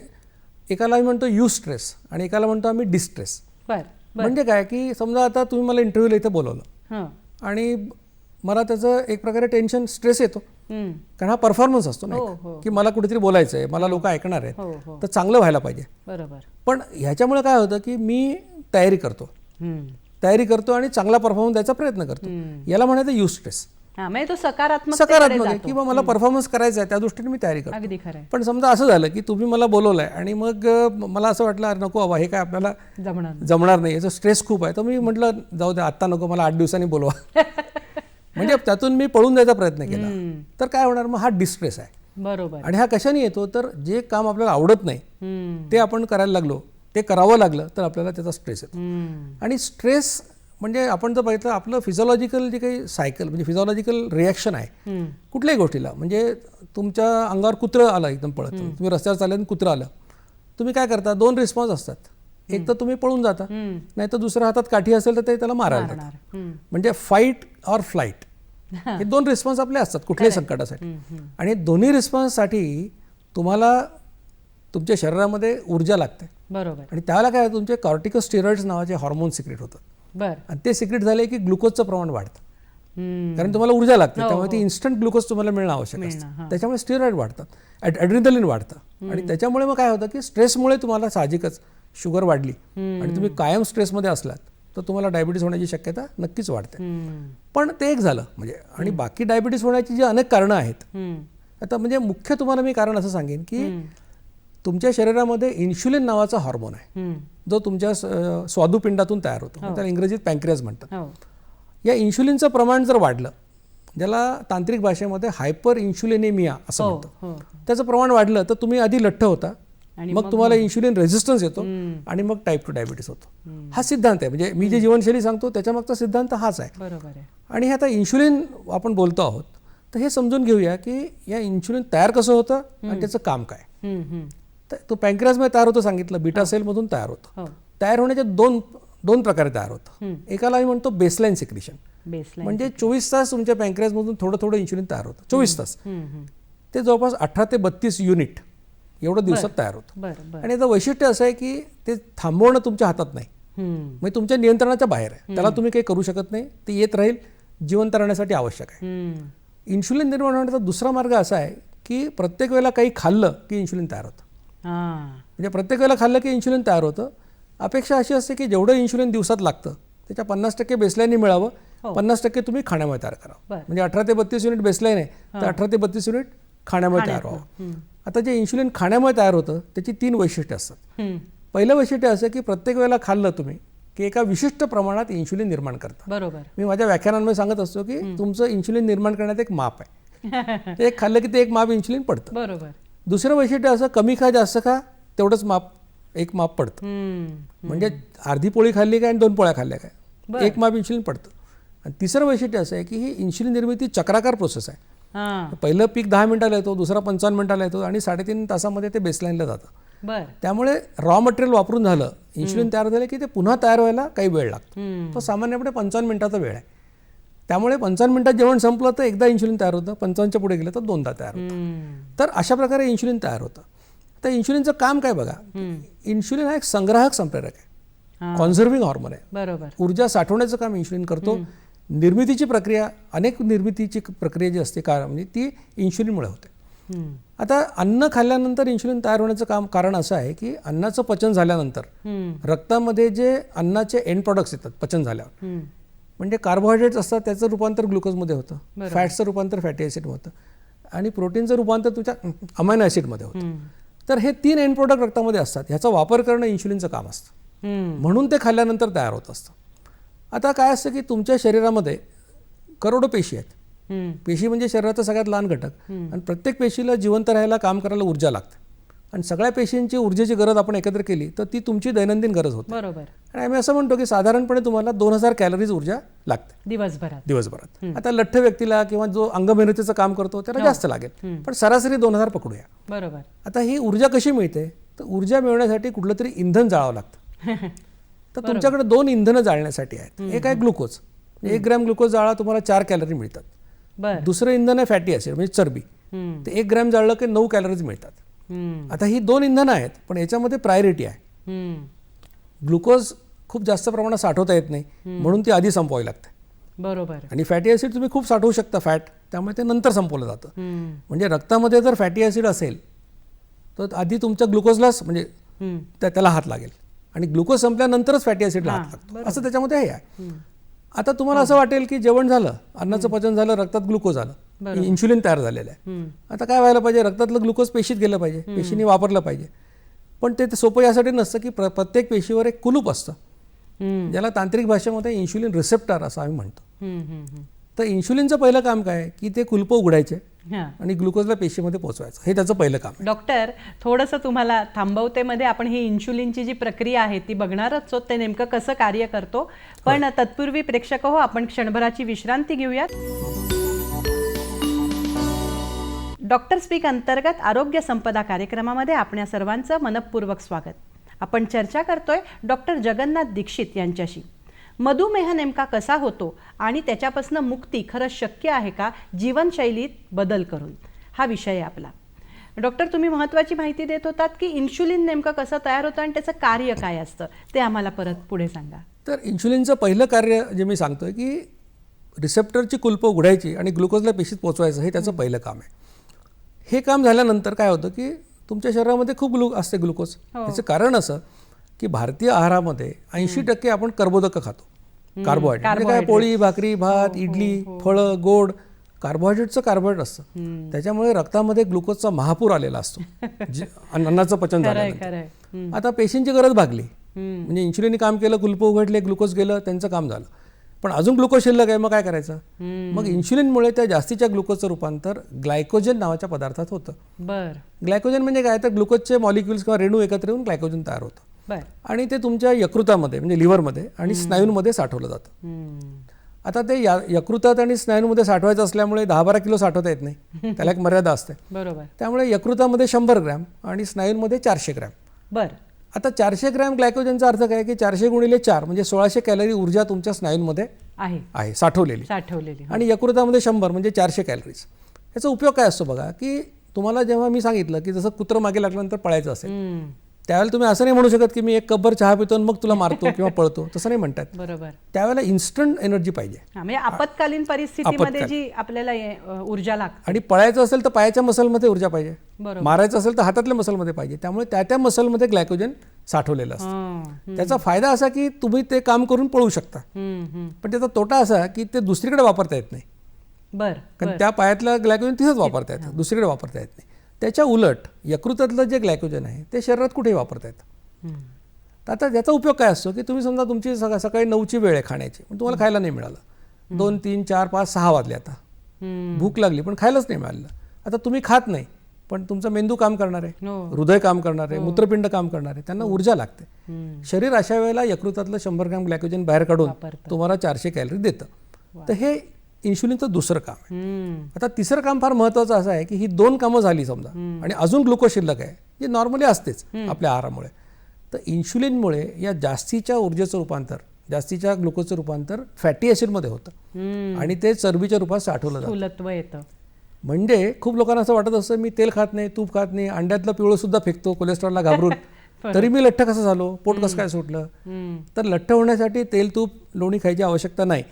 एकाला आम्ही म्हणतो यू स्ट्रेस आणि एकाला म्हणतो आम्ही डिस्ट्रेस. म्हणजे काय की समजा आता तुम्ही मला इंटरव्ह्यूला इथे बोलवलं आणि मला त्याचं एक प्रकारे टेन्शन, स्ट्रेस येतो, कारण हा परफॉर्मन्स असतो ना की मला कुठेतरी बोलायचं आहे, मला लोक ऐकणार आहेत, तर चांगलं व्हायला पाहिजे. बरोबर. पण ह्याच्यामुळे काय होतं की मी तयारी करतो आणि चांगला परफॉर्मन्स द्यायचा प्रयत्न करतो. याला म्हणायचं यू स्ट्रेस. म्हणजे तो सकारात्मक आहे किंवा मला परफॉर्मन्स करायचा आहे त्या दृष्टीने मी तयारी करतो. पण समजा असं झालं की तुम्ही मला बोलवलंय आणि मग मला असं वाटलं अरे नको बाबा हे काय आपल्याला जमणार नाही, याचा स्ट्रेस खूप आहे, तर मी म्हटलं जाऊ दे आत्ता नको, मला 8 दिवसांनी बोलवा. म्हणजे त्यातून मी पळून जायचा प्रयत्न केला, तर काय होणार, मग हा डिस्ट्रेस आहे. बरोबर. आणि हा कशाने येतो, तर जे काम आपल्याला आवडत नाही ते आपण करायला लागलो, ते करावं लागलं तर आपल्याला त्याचा स्ट्रेस येतो. आणि स्ट्रेस म्हणजे आपण जर बघितलं आपलं फिजिओलॉजिकल जे काही सायकल म्हणजे फिजिओलॉजिकल रिॲक्शन आहे कुठल्याही गोष्टीला, म्हणजे तुमच्या अंगावर कुत्रं आलं एकदम पळत, तुम्ही रस्त्यावर चालले आणि कुत्रं आलं, तुम्ही काय करता, 2 रिस्पॉन्स असतात. एक तर तुम्ही पळून जाता, नाही तर दुसऱ्या हातात काठी असेल तर ते त्याला मारायला जातात. म्हणजे फाईट ऑर फ्लाईट हे 2 रिस्पॉन्स आपले असतात कुठल्याही संकटासाठी. आणि दोन्ही रिस्पॉन्ससाठी तुम्हाला तुमच्या शरीरामध्ये ऊर्जा लागते. बरोबर. आणि त्याला काय तुमचे कॉर्टिकोस्टेरॉइड्स नावाचे हार्मोन सिक्रेट होतात. आणि ते सिक्रेट झाले की ग्लुकोजचं प्रमाण वाढतं, कारण तुम्हाला ऊर्जा लागते, त्यामुळे ती इन्स्टंट ग्लुकोज तुम्हाला मिळणं आवश्यक असतं. त्याच्यामुळे स्टेरॉइड वाढतात, ॲड्रिनलिन वाढतं, आणि त्याच्यामुळे मग काय होतं की स्ट्रेसमुळे तुम्हाला साहजिकच शुगर वाढली आणि तुम्ही कायम स्ट्रेसमध्ये असलात तर तुम्हाला डायबिटीस होण्याची शक्यता नक्कीच वाढते. पण ते एक झालं म्हणजे, आणि बाकी डायबिटीस होण्याची जी अनेक कारणं आहेत. आता म्हणजे मुख्य तुम्हाला मी कारण असं सांगेन की तुमच्या शरीरामध्ये इन्शुलिन नावाचा हार्मोन आहे जो तुमच्या स्वादुपिंडातून तयार होतो, त्याला इंग्रजीत पॅन्क्रियाज म्हणतात. या इन्शुलिनचं प्रमाण जर वाढलं, ज्याला तांत्रिक भाषेमध्ये हायपर इन्शुलिनेमिया असं म्हणतात, त्याचं प्रमाण वाढलं तर तुम्ही आधी लठ्ठ होता, मग तुम्हाला इन्शुलिन रेझिस्टन्स येतो आणि मग टाईप 2 डायबिटीस होतो. हा सिद्धांत आहे, म्हणजे मी जे जीवनशैली सांगतो त्याच्यामागचा सिद्धांत हाच आहे. बरोबर. आणि आता इन्शुलिन आपण बोलतो आहोत तर हे समजून घेऊया की या इन्शुलिन तयार कसं होतं आणि त्याचं काम काय. तर तो पॅन्क्रियाजमध्ये तयार होतं सांगितलं, बीटा सेलमधून तयार होतं. तयार होण्याचे दोन प्रकारे तयार होतं. एकाला आम्ही म्हणतो बेसलाईन सिक्रेशन, म्हणजे 24 तास तुमच्या पॅन्क्रियाजमधून थोडं थोडं इन्शुलिन तयार होतं. 24 तास ते जवळपास 18 ते 32 युनिट एवढं दिवसात तयार होतं. आणि याचं वैशिष्ट्य असं आहे की ते थांबवणं तुमच्या हातात नाही, म्हणजे तुमच्या नियंत्रणाच्या बाहेर आहे, त्याला तुम्ही काही करू शकत नाही, ते येत राहील, जिवंत राहण्यासाठी आवश्यक आहे. इन्शुलिन निर्माण होण्याचा दुसरा मार्ग असा आहे की प्रत्येक वेळेला काही खाल्लं की इन्शुलिन तयार होतं. म्हणजे प्रत्येक वेळेला खाल्लं की इन्शुलिन तयार होतं. अपेक्षा अशी असते की जेवढं इन्शुलिन दिवसात लागतं त्याच्या 50% बेसलाईनने मिळावं, 50% तुम्ही खाण्यामुळे तयार करावं. म्हणजे 18 ते 32 युनिट बेसलाईन आहे, तर 18 ते 32 युनिट खाण्यामुळे तयार व्हावं. आता जे इन्शुलिन खाण्यामुळे तयार होतं त्याची 3 वैशिष्ट्ये असतात. पहिलं वैशिष्ट्य असं की प्रत्येक वेळेला खाल्लं तुम्ही की एका विशिष्ट प्रमाणात इन्शुलिन निर्माण करता. बरोबर. मी माझ्या व्याख्यानांमध्ये सांगत असतो की तुमचं इन्शुलिन निर्माण करण्यात एक माप आहे, ते एक खाल्लं की ते एक माप इन्शुलिन पडतं. बरोबर. दुसरं वैशिष्ट्य असं कमी खा जास्त खा तेवढंच माप एक माप पडतं. हम्म. म्हणजे अर्धी पोळी खाल्ली काय आणि 2 पोळ्या खाल्ल्या काय, एक माप इन्शुलिन पडतं. आणि तिसरं वैशिष्ट्य असं आहे की ही इन्शुलिन निर्मिती चक्राकार प्रोसेस आहे. हां. पहिलं पीक 10 मिनिटाला येतो, दुसरा 55 मिनिटाला येतो आणि 3.5 तासामध्ये ते बेसलाईनला जातं. बर. त्यामुळे रॉ मटेरियल वापरून झालं, इन्शुलिन तयार झालं की ते पुन्हा तयार व्हायला काही वेळ लागतो. हम्म. तो सामान्यपणे 55 मिनिटाचा वेळ आहे. त्यामुळे 55 मिनिटात जेवण संपलं तर एकदा इन्शुलिन तयार होतं, 55च्या पुढे गेलं तर 2दा तयार होतं. हम्म. तर अशा प्रकारे इन्शुलिन तयार होतं. तर इन्शुलिनचं काम काय बघा, इन्शुलिन हा एक संग्राहक संप्रेरक आहे, हां. कॉन्झर्विंग हॉर्मोन आहे. बरोबर. ऊर्जा साठवण्याचं काम इन्शुलिन करतो. निर्मितीची प्रक्रिया, अनेक निर्मितीची प्रक्रिया जी असते म्हणजे ती इन्शुलिनमुळे होते. हम्म. आता अन्न खाल्ल्यानंतर इन्शुलिन तयार होण्याचं कारण असं आहे की अन्नाचं पचन झाल्यानंतर हम्म. रक्तामध्ये जे अन्नाचे एंड प्रॉडक्ट्स येतात पचन झाल्यावर, हम्म. म्हणजे कार्बोहायड्रेट्स असतात त्याचं रूपांतर ग्लुकोजमध्ये होतं, बरोबर. फॅट्सचं रूपांतर फॅटी ॲसिड होतं आणि प्रोटीनचं रूपांतर तुमच्या अमायनो ॲसिडमध्ये होतं. हम्म. तर हे 3 एंड प्रोडक्ट रक्तामध्ये असतात, ह्याचा वापर करणं इन्शुलिनचं काम असतं. हम्म. म्हणून ते खाल्ल्यानंतर तयार होत असतं. आता काय असतं की तुमच्या शरीरामध्ये करोडो पेशी आहेत. हम्म. पेशी म्हणजे शरीराचा सगळ्यात लहान घटक आणि प्रत्येक पेशीला जिवंत राहायला काम करायला ऊर्जा लागते आणि सगळ्या पेशींची ऊर्जेची गरज आपण एकत्र केली तर ती तुमची दैनंदिन गरज होते. बरोबर. आणि आम्ही असं म्हणतो की साधारणपणे तुम्हाला 2000 कॅलरीज ऊर्जा लागते दिवसभरात. आता लठ्ठ व्यक्तीला किंवा जो अंगमेहनतीचं काम करतो त्याला जास्त लागेल, पण सरासरी 2000 पकडूया. बरोबर. आता ही ऊर्जा कशी मिळते, तर ऊर्जा मिळवण्यासाठी कुठलं तरी इंधन जाळावं लागतं. तर तुमच्याकडे 2 इंधनं जाळण्यासाठी आहेत. एक आहे ग्लुकोज, 1 ग्रॅम ग्लुकोज जाळा तुम्हाला 4 कॅलरी मिळतात. बर. दुसरं इंधन आहे फॅटी ॲसिड म्हणजे चरबी, हम्म. ते 1 ग्रॅम जाळलं की 9 कॅलरीज मिळतात. हम्म. आता ही 2 इंधनं आहेत, पण याच्यामध्ये प्रायोरिटी आहे. हम्म. ग्लुकोज खूप जास्त प्रमाणात साठवता येत नाही, म्हणून ती आधी संपवावी लागते. बरोबर. आणि फॅटी ॲसिड तुम्ही खूप साठवू शकता फॅट, त्यामुळे ते नंतर संपवलं जातं. हम्म. म्हणजे रक्तामध्ये जर फॅटी ॲसिड असेल तर आधी तुमच्या ग्लुकोजलाच म्हणजे हम्म. त्याला हात लागेल आणि ग्लुकोज संपल्यानंतरच फॅटी ॲसिडला हात लागतो, असं त्याच्यामध्ये हे आहे. आता तुम्हाला असं वाटेल की जेवण झालं, अन्नाचं पचन झालं, रक्तात ग्लुकोज आलं, इन्शुलिन तयार झालेलं आहे. हम्म. आता काय व्हायला पाहिजे, रक्तातलं ग्लुकोज पेशीत गेलं पाहिजे, पेशीने वापरलं पाहिजे. पण ते सोपं यासाठी नसतं की प्रत्येक पेशीवर एक कुलूप असतं, हम्म. ज्याला तांत्रिक भाषेमध्ये इन्शुलिन रिसेप्टर असं आम्ही म्हणतो. हम्म. हम्म. तर इन्शुलिनचं पहिलं काम काय की ते कुलप उघडायचे हां. आणि ग्लुकोजला पेशीमध्ये पोहोचवायचं, हे त्याचं पहिलं काम आहे. डॉक्टर, थोडंसं तुम्हाला थांबवतेमध्ये आपण ही इन्शुलिनची जी प्रक्रिया आहे ती बघणारच आहोत, ते नेमकं कसं कार्य करतो. पण तत्पूर्वी प्रेक्षक हो, आपण क्षणभराची विश्रांती घेऊयात. डॉक्टर स्पीक अंतर्गत आरोग्य संपदा कार्यक्रमामध्ये आपल्या सर्वांचं मनपूर्वक स्वागत. आपण चर्चा करतोय डॉक्टर जगन्नाथ दीक्षित यांच्याशी. मधुमेह नेमका कसा होतो आणि त्याच्यापासून मुक्ती खरंच शक्य आहे का जीवनशैलीत बदल करून, हा विषय आहे आपला. डॉक्टर, तुम्ही महत्त्वाची माहिती देत होतात की इन्शुलिन नेमकं कसं तयार होतं आणि त्याचं कार्य काय असतं, ते आम्हाला परत पुढे सांगा. तर इन्शुलिनचं पहिलं कार्य जे मी सांगतोय की रिसेप्टरची कुलपं उघडायची आणि ग्लुकोजला पेशीत पोचवायचं, हे त्याचं पहिलं काम आहे. हे काम झाल्यानंतर काय होतं की तुमच्या शरीरामध्ये खूप असते ग्लुकोज. त्याचं कारण असं की भारतीय आहारामध्ये 80% आपण कर्बोदकं खातो, कार्बोहायड्रेट. म्हणजे काय, पोळी भाकरी भात इडली फळं गोड, कार्बोहायड्रेटचं कार्बोहायड्रेट असतं. त्याच्यामुळे रक्तामध्ये ग्लुकोजचा महापूर आलेला असतो अन्नाचं पचन झाल्यानंतर. आता पेशींची गरज भागली, म्हणजे इन्शुलिनने काम केलं, कुलपं उघडले, ग्लुकोज गेलं, त्यांचं काम झालं. पण अजून ग्लुकोज शिल्लक आहे, मग काय करायचं. मग इन्शुलिनमुळे त्या जास्तीच्या ग्लुकोजचं रूपांतर ग्लायकोजन नावाच्या पदार्थात होतं. बर. ग्लायकोजन म्हणजे काय, तर ग्लुकोजचे मॉलिक्युल्स किंवा रेणू एकत्र येऊन ग्लायकोजन तयार होतं. बर. आणि ते तुमच्या यकृतामध्ये म्हणजे लिव्हरमध्ये आणि स्नायूंमध्ये साठवलं जातं. आता ते यकृतात आणि स्नायूंमध्ये साठवायचं असल्यामुळे 10-12 किलो साठवता येत नाही, त्याला एक मर्यादा असते. बरोबर. त्यामुळे यकृतामध्ये 100 ग्रॅम आणि स्नायूंमध्ये 400 ग्रॅम. बर. आता 400 ग्रॅम ग्लायकोजनचा अर्थ काय की 400 गुणिले 4 म्हणजे 1600 कॅलरी ऊर्जा तुमच्या स्नायूंमध्ये आहे साठवलेली. आणि यकृतामध्ये 100 म्हणजे 400 कॅलरीज. याचा उपयोग काय असतो बघा, की तुम्हाला जेव्हा मी सांगितलं की जसं कुत्रं मागे लागल्यानंतर पळायचं असेल, त्यावेळेला तुम्ही असं नाही म्हणू शकत की मी 1 कपभर चहा पितो आणि मग तुला मारतो किंवा पळतो, तसं नाही म्हणतात. बरोबर. त्यावेळेला इन्स्टंट एनर्जी पाहिजे, म्हणजे आपत्कालीन परिस्थितीमध्ये जी आपल्याला ऊर्जा लागते. आणि पळायचं असेल तर पायाच्या मसलमध्ये ऊर्जा पाहिजे, बरोबर. मारायचं असेल तर हातातल्या मसलमध्ये पाहिजे. त्यामुळे त्या मसलमध्ये ग्लायकोजन साठवलेलं असतं. त्याचा फायदा असा की तुम्ही ते काम करून पळू शकता, पण त्याचा तोटा असा की ते दुसरीकडे वापरता येत नाही. बरं. कारण त्या पायातलं ग्लायकोजन तिथंच वापरता येतं, दुसरीकडे वापरता येत नाही. त्याच्या उलट यकृतातलं जे ग्लायकोजन आहे ते शरीरात कुठेही वापरता येतं. तर आता त्याचा उपयोग काय असतो की तुम्ही समजा तुमची सकाळी 9ची वेळ आहे खाण्याची, पण तुम्हाला खायला नाही मिळालं, 2, 3, 4, 5, 6 वाजले, आता भूक लागली पण खायलाच नाही मिळालं. आता तुम्ही खात नाही, पण तुमचा मेंदू काम करणार आहे, हो. हृदय काम करणार आहे, मूत्रपिंड काम करणार आहे, त्यांना ऊर्जा लागते. शरीर अशा वेळेला यकृतातलं 100 ग्रॅम ग्लायकोजन बाहेर काढून तुम्हाला 400 कॅलरी देतं. तर हे इन्शुलिनचं दुसरं काम आहे. आता तिसरं काम फार महत्त्वाचं असं आहे की ही 2 कामं झाली समजा आणि अजून ग्लुकोज शिल्लक आहे, जे नॉर्मली असतेच आपल्या आहारामुळे. तर इन्शुलिनमुळे या जास्तीच्या ऊर्जेचं रूपांतर, जास्तीच्या ग्लुकोजचं रूपांतर फॅटी ॲसिडमध्ये होतं आणि ते चरबीच्या रूपात साठवलं जातं. स्थूलत्व येतं. म्हणजे खूप लोकांना असं वाटत असतं मी तेल खात नाही, तूप खात नाही, अंड्यातलं पिवळं सुद्धा फेकतो कोलेस्ट्रॉलला घाबरून, तरी मी लठ्ठ कसं झालो, पोट कसं काय सुटलं. तर लठ्ठ होण्यासाठी तेल, तूप, लोणी खायची आवश्यकता नाही.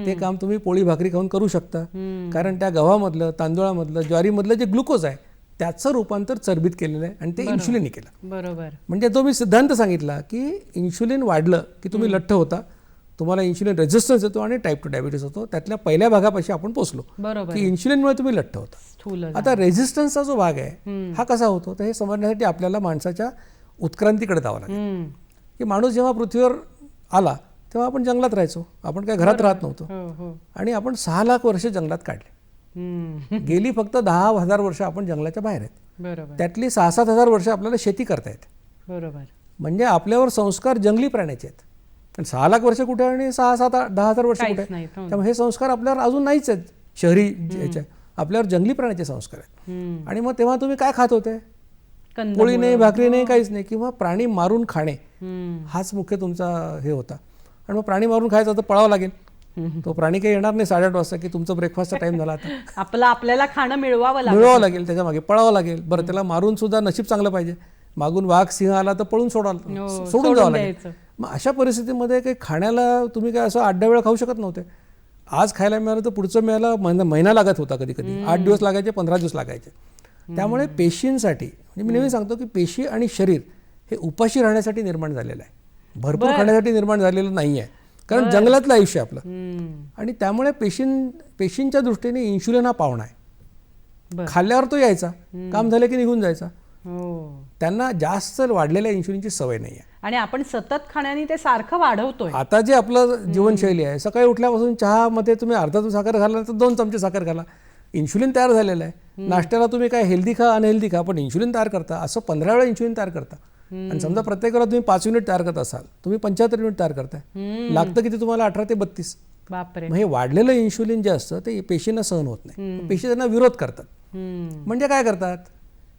ते काम तुम्ही पोळी भाकरी खाऊन करू शकता. कारण त्या गव्हामधलं, तांदूळामधलं, ज्वारीमधलं जे ग्लुकोज आहे त्याचं रूपांतर चरबीत केलेलं आहे आणि ते इन्शुलिनने केलं. बरोबर. म्हणजे तो मी सिद्धांत सांगितला की इन्शुलिन वाढलं की तुम्ही लठ्ठ होता, तुम्हाला इन्शुलिन रेझिस्टन्स येतो आणि टाईप 2 डायबिटीस होतो. त्यातल्या पहिल्या भागापाशी आपण पोहोचलो बरोबर. की इन्शुलिनमुळे तुम्ही लठ्ठ होता. स्थूल आता रेझिस्टन्सचा जो भाग आहे हा कसा होतो, तर हे समजण्यासाठी आपल्याला माणसाच्या उत्क्रांतीकडे जावं लागेल. की माणूस जेव्हा पृथ्वीवर आला तेव्हा आपण जंगलात राहायचो, आपण काय घरात राहत नव्हतो आणि आपण 6 लाख वर्ष जंगलात काढले. गेली फक्त 10,000 वर्ष आपण जंगलाच्या बाहेर आहेत. बरोबर. त्यातली 6-7 हजार वर्ष आपल्याला शेती करता येते. बरोबर. म्हणजे आपल्यावर संस्कार जंगली प्राण्याचे आहेत. पण 6 लाख वर्ष कुठे आणि 6-7-10,000 वर्ष कुठे, त्यामुळे हे संस्कार आपल्यावर अजून नाहीच आहेत. शहरी याच्या आपल्यावर जंगली प्राण्याचे संस्कार आहेत. आणि मग तेव्हा तुम्ही काय खात होते, पोळी नाही, भाकरी नाही, काहीच नाही, किंवा प्राणी मारून खाणे हाच मुख्य तुमचा हे होता. आणि मग प्राणी मारून खायचा तर पळावं लागेल. तो प्राणी काही येणार नाही 8:30 वाजता की तुमचा ब्रेकफास्टचा टाइम झाला, आता आपल्याला खाणं मिळवावं लागेल, त्याच्या मागे पळावं लागेल. बरं, त्याला मारून सुद्धा नशीब चांगलं पाहिजे. मागून वाघ सिंह आला तर पळून सोडून जावं लागेल. मग अशा परिस्थितीमध्ये काही खाण्याला तुम्ही काय असं 8-10 वेळा खाऊ शकत नव्हते. आज खायला मिळालं तर पुढचं मिळायला महिना लागत होता, कधी कधी 8 दिवस लागायचे, 15 दिवस लागायचे. त्यामुळे पेशींसाठी, म्हणजे मी नेहमी सांगतो की पेशी आणि शरीर हे उपाशी राहण्यासाठी निर्माण झालेलं आहे, भरपूर खाण्यासाठी निर्माण झालेलं नाही आहे. कारण जंगलातलं आयुष्य आपलं. आणि त्यामुळे पेशींच्या दृष्टीने इन्शुलिन हा पाहुणा आहे. खाल्ल्यावर तो यायचा, काम झालं की निघून जायचा. त्यांना जास्त वाढलेल्या इन्शुलिनची सवय नाही आहे. आणि आपण सतत खाण्याने ते सारखं वाढवतोय. आता जे आपलं जीवनशैली आहे, सकाळी उठल्यापासून चहामध्ये तुम्ही अर्धा चमचा साखर घाला तर 2 चमचे साखर घाला, इन्शुलिन तयार झालेलं आहे. नाश्त्याला तुम्ही काय हेल्दी खा, अनहेल्दी खा, पण इन्शुलिन तयार करता. असं 15 वेळा इन्शुलिन तयार करता. आणि समजा प्रत्येक वेळा तुम्ही 5 युनिट तयार करत असाल, तुम्ही 75 युनिट तयार करताय. लागतं किती तुम्हाला? 18 ते 32. बापरे. मग हे वाढलेलं इन्शुलिन जे असतं ते पेशींना सहन होत नाही. पेशी त्यांना विरोध करतात. म्हणजे काय करतात,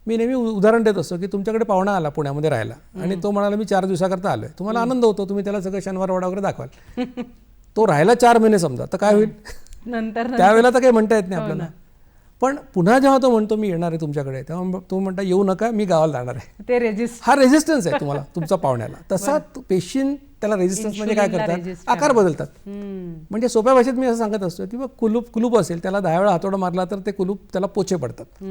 मी नेहमी उदाहरण देत असतो की तुमच्याकडे पाहुणा आला पुण्यामध्ये राहायला आणि तो म्हणाला मी 4 दिवसाकरता आलोय. तुम्हाला आनंद होतो, तुम्ही त्याला सगळं शनिवार वाडा वगैरे दाखवाल. तो राहायला 4 महिने समजा, तर काय होईल नंतर त्यावेळेला तर काही म्हणता येत नाही आपल्याला. पण पुन्हा जेव्हा तो म्हणतो मी येणार आहे तुमच्याकडे, तेव्हा तो म्हणता येऊ नका, मी गावाला जाणार आहे. ते हा रेझिस्टन्स आहे तुम्हाला तुमचा पाहुण्याला. तसा पेशीन त्याला रेझिस्टन्स म्हणजे काय करतात, आकार बदलतात. म्हणजे सोप्या भाषेत मी असं सांगत असतो की कुलूप असेल, त्याला 10 वेळा हातोडा मारला तर ते कुलूप त्याला पोचे पडतात.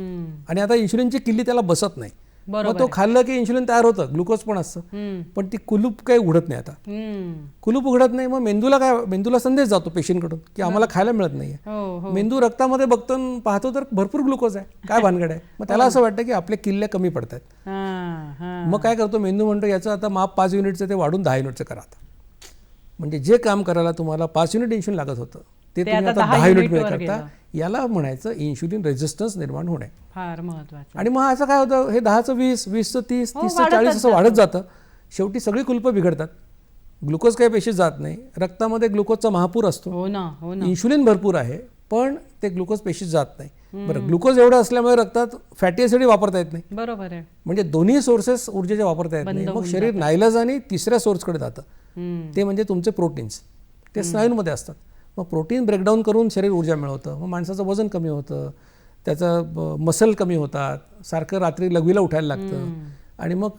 आणि आता इन्शुलिनची किल्ली त्याला बसत नाही. मग तो खाल्लं की इन्शुलिन तयार होतं, ग्लुकोज पण असतं, पण ती कुलूप काही उघडत नाही. आता कुलूप उघडत नाही, मग मेंदूला संदेश जातो पेशींकडून की आम्हाला खायला मिळत नाहीये. मेंदू रक्तामध्ये बघतो, पाहतो तर भरपूर ग्लुकोज आहे, काय भानगड आहे. मग त्याला असं वाटतं की आपले किल्ले कमी पडतात. मग काय करतो मेंदू, म्हणतो याचं आता माप 5 युनिटचं ते वाढून 10 युनिटचं करा. आता म्हणजे जे काम करायला तुम्हाला 5 युनिट इन्शुलिन लागत होतं ते तुम्ही आता 10 युनिट मध्ये करता. याला म्हणायचं इन्शुलिन रेझिस्टन्स निर्माण होणे. फार महत्त्वाचं. आणि मग असं काय होतं, हे 10चं 20, 20चं 30, 30चं 40 असं वाढत जातं. शेवटी सगळी कुलपं बिघडतात. ग्लुकोज काही पेशीत जात नाही, रक्तामध्ये ग्लुकोजचा महापूर असतो. इन्शुलिन भरपूर आहे पण ते ग्लुकोज पेशीत जात नाही. बरं, ग्लुकोज एवढं असल्यामुळे रक्तात फॅटी ॲसिड वापरता येत नाही. बरोबर आहे. म्हणजे दोन्ही सोर्सेस ऊर्जेचे वापरता येत नाही. मग शरीर नाईलाजाने तिसऱ्या सोर्सकडे जातं, ते म्हणजे तुमचे प्रोटीन्स. ते स्नायूंमध्ये असतात. मग प्रोटीन ब्रेकडाऊन करून शरीर ऊर्जा मिळवतं. मग माणसाचं वजन कमी होतं, त्याचं मसल कमी होतात, सारखं रात्री लघवीला उठायला लागतं. आणि मग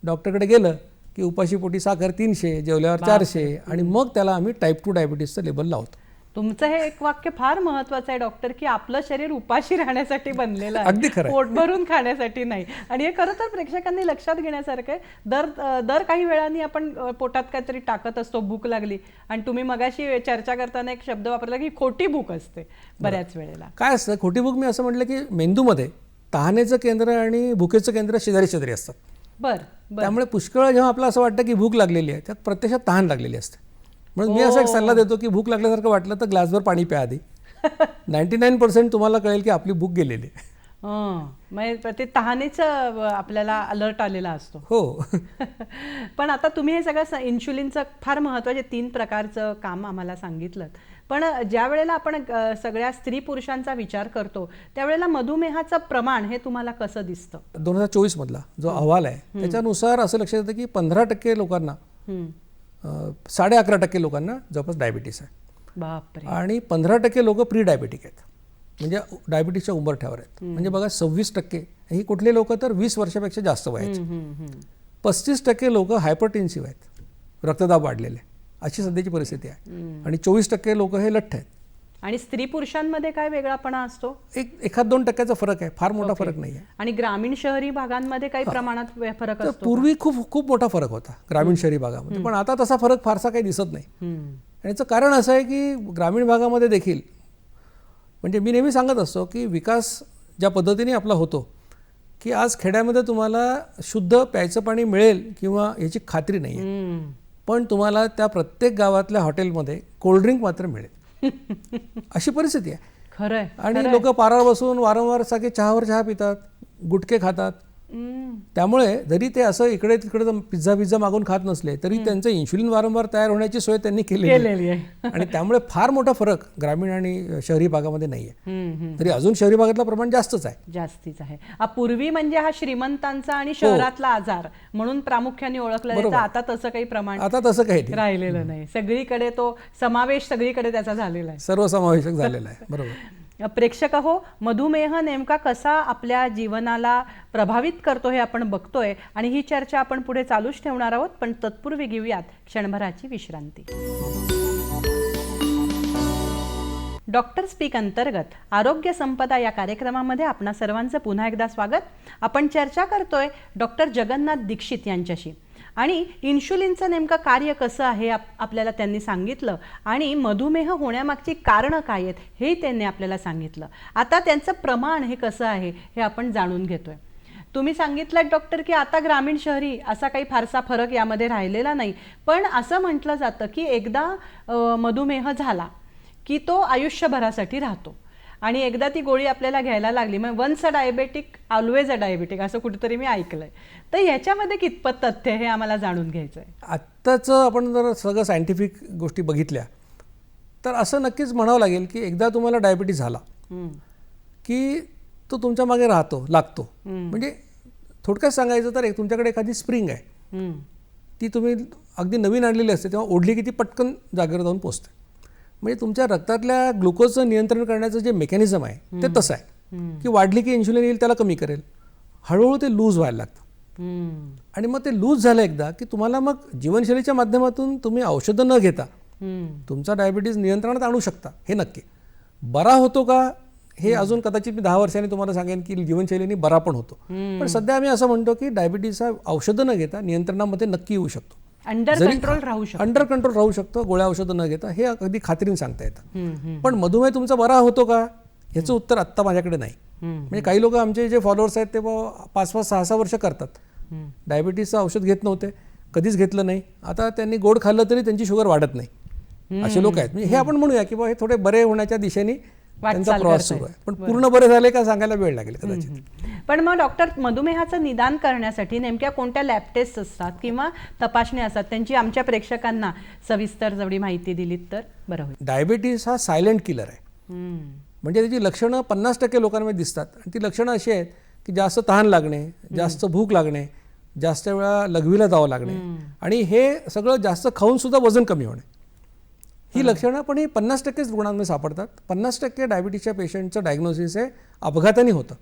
डॉक्टरकडे गेलं की उपाशीपोटी साखर 300, जेवल्यावर 400, आणि मग त्याला आम्ही टाईप 2 डायबिटीसचं लेबल लावतो. तुमचं हे एक वाक्य फार महत्वाचं आहे डॉक्टर, की आपलं शरीर उपाशी राहण्यासाठी बनलेलं आहे, अगदी खरं, पोट भरून खाण्यासाठी नाही. आणि हे खरं तर प्रेक्षकांनी लक्षात घेण्यासारखं आहे. दर काही वेळांनी आपण पोटात काहीतरी टाकत असतो, भूक लागली, आणि तुम्ही मगाशी चर्चा करताना एक शब्द वापरला की खोटी भूक असते बऱ्याच वेळेला. काय असतं खोटी भूक? मी असं म्हटलं की मेंदूमध्ये तहानेचं केंद्र आणि भुकेचं केंद्र शेजारी असतात. त्यामुळे पुष्कळ जेव्हा आपलं असं वाटतं की भूक लागलेली आहे, त्यात प्रत्यक्षात तहान लागलेली असते. म्हणून मी असा एक सल्ला देतो की भूक लागल्यासारखं वाटलं तर ग्लासभर पाणी प्या आधी. 99% तुम्हाला कळेल की आपली भूक गेलेली आहे. म्हणजे ते तहानेचं आपल्याला अलर्ट आलेला असतो. हो. पण आता तुम्ही हे सगळं इन्शुलिनचं फार महत्त्वाचे 3 प्रकारचं काम आम्हाला सांगितलं. पण ज्या वेळेला आपण सगळ्या स्त्री पुरुषांचा विचार करतो त्यावेळेला मधुमेहाचं प्रमाण हे तुम्हाला कसं दिसतं? 2024 मधला जो अहवाल आहे त्याच्यानुसार असं लक्षात येतं की 15% लोकांना 11.5% लोकांना जवळपास डायबिटीस आहे. बापरे. आणि 15% लोक प्री डायबेटिक आहेत, म्हणजे डायबिटीसच्या उंबरठ्यावर आहेत. म्हणजे बघा 26% ही कुठले लोक तर 20 वर्षापेक्षा जास्त वयाचे. 35% लोक हायपरटेन्सिव्ह आहेत, रक्तदाब वाढलेले, अशी सध्याची परिस्थिती आहे. आणि 24% लोक हे लठ्ठ आहेत. आणि स्त्री पुरुषांमध्ये काय वेगळापणा असतो? 1-2% फरक आहे, फार मोठा फरक नाही आहे. आणि ग्रामीण शहरी भागांमध्ये काही प्रमाणात फरक असतो? पूर्वी खूप मोठा फरक होता ग्रामीण शहरी भागामध्ये, पण आता तसा फरक फारसा काही दिसत नाही. आणि याचं कारण असं आहे की ग्रामीण भागामध्ये देखील, म्हणजे मी नेहमी सांगत असतो की विकास ज्या पद्धतीने आपला होतो की आज खेड्यामध्ये तुम्हाला शुद्ध प्यायचं पाणी मिळेल किंवा याची खात्री नाही आहे, पण तुम्हाला त्या प्रत्येक गावातल्या हॉटेलमध्ये कोल्ड्रिंक मात्र मिळेल अशी परिस्थिती आहे. खरंय. आणि लोक पारावर बसून वारंवार सारखे चहावर चहा पितात, गुटखे खातात. त्यामुळे जरी ते असं इकडे तिकडे पिझ्झा मागून खात नसले तरी त्यांचं इन्शुलिन वारंवार तयार होण्याची सोय त्यांनी केलेली आहे. आणि त्यामुळे फार मोठा फरक ग्रामीण आणि शहरी भागामध्ये नाही आहे. तरी अजून शहरी भागातलं प्रमाण जास्तच आहे. पूर्वी म्हणजे हा श्रीमंतांचा आणि शहरातला आजार म्हणून प्रामुख्याने ओळखला जायचा. आता तसं काही प्रमाण काही राहिलेलं नाही. सगळीकडे तो समावेश सगळीकडे त्याचा झालेला आहे, सर्वसमावेशक झालेला आहे. बरोबर. प्रेक्षक हो, मधुमेह नेमका कसा आपल्या जीवनाला प्रभावित करतो हे आपण बघतोय आणि ही चर्चा आपण पुढे चालूच ठेवणार आहोत. पण तत्पूर्वी घेऊयात क्षणभराची विश्रांती. डॉक्टर स्पीक अंतर्गत आरोग्य संपदा या कार्यक्रमामध्ये आपणा सर्वांचं पुन्हा एकदा स्वागत. आपण चर्चा करतोय डॉक्टर जगन्नाथ दीक्षित यांच्याशी आणि इन्शुलिनचं नेमकं कार्य कसं आहे आपल्याला त्यांनी सांगितलं आणि मधुमेह होण्यामागची कारणं काय आहेत हेही त्यांनी आपल्याला सांगितलं. आता त्यांचं प्रमाण हे कसं आहे हे आपण जाणून घेतोय. तुम्ही सांगितलं डॉक्टर की आता ग्रामीण शहरी असा काही फारसा फरक यामध्ये राहिलेला नाही, पण असं म्हटलं जातं की एकदा मधुमेह झाला की तो आयुष्यभरासाठी राहतो आणि एकदा ती गोळी आपल्याला घ्यायला लागली मग once a diabetic always a diabetic असं कुठेतरी मी ऐकलंय. तर ह्याच्यामध्ये कितपत तथ्य हे आम्हाला जाणून घ्यायचं आहे. आत्ताचं आपण जर सगळं सायंटिफिक गोष्टी बघितल्या तर असं नक्कीच म्हणावं लागेल की एकदा तुम्हाला डायबिटीस झाला की तो तुमच्या मागे लागतो. म्हणजे थोडक्यात सांगायचं तर तुमच्याकडे एखादी स्प्रिंग आहे, ती तुम्ही अगदी नवीन आणलेली असते तेव्हा ओढली की ती पटकन जागेवर जाऊन पोचते. म्हणजे तुमच्या रक्तातल्या ग्लुकोजचं नियंत्रण करण्याचं जे मेकॅनिझम आहे ते तसं आहे की वाढली की इन्शुलिन येईल त्याला कमी करेल, हळूहळू ते लूज व्हायला लागतं. आणि मग ते लूज झालं एकदा की तुम्हाला मग जीवनशैलीच्या माध्यमातून तुम्ही औषधं न घेता तुमचा डायबिटीज नियंत्रणात आणू शकता. हे नक्की बरा होतो का हे अजून कदाचित मी 10 वर्षांनी तुम्हाला सांगेन की जीवनशैलीने बरा पण होतो. पण सध्या आम्ही असं म्हणतो की डायबिटीजचा औषधं न घेता नियंत्रणामध्ये नक्की येऊ शकतो, अंडर कंट्रोल राहू शकतो गोळ्या औषधं न घेता, हे अगदी खात्रीने सांगता येतं. पण मधुमेह तुमचा बरा होतो का याचं उत्तर आत्ता माझ्याकडे नाही. म्हणजे काही लोक आमचे जे फॉलोअर्स आहेत ते 5-5, 6-6 वर्ष करतात, डायबिटीसचं औषध घेत नव्हते, कधीच घेतलं नाही, आता त्यांनी गोड खाल्लं तरी त्यांची शुगर वाढत नाही, असे लोक आहेत. म्हणजे हे आपण म्हणूया की हे थोडे बरे होण्याच्या दिशेने त्यांचा प्रवास सुरू आहे. पण पूर्ण बरे झाले का सांगायला वेळ लागेल कदाचित. पण मग डॉक्टर मधुमेहाचं निदान करण्यासाठी नेमक्या कोणत्या लॅब टेस्ट असतात किंवा तपासण्या असतात, त्यांची आमच्या प्रेक्षकांना सविस्तर जेवढी माहिती दिलीत तर बरं होईल. डायबिटीस हा सायलेंट किलर आहे. म्हणजे त्याची लक्षणं 50% लोकांमध्ये दिसतात आणि ती लक्षणं अशी आहेत की जास्त तहान लागणे, जास्त भूक लागणे, जास्त वेळा लघवीला जावं लागणे आणि हे सगळं जास्त खाऊन सुद्धा वजन कमी होणे, ही लक्षणं. पण ही 50% रुग्णांमध्ये सापडतात. 50% डायबिटीसच्या पेशंटचं डायग्नोसिस हे अपघाताने होतं.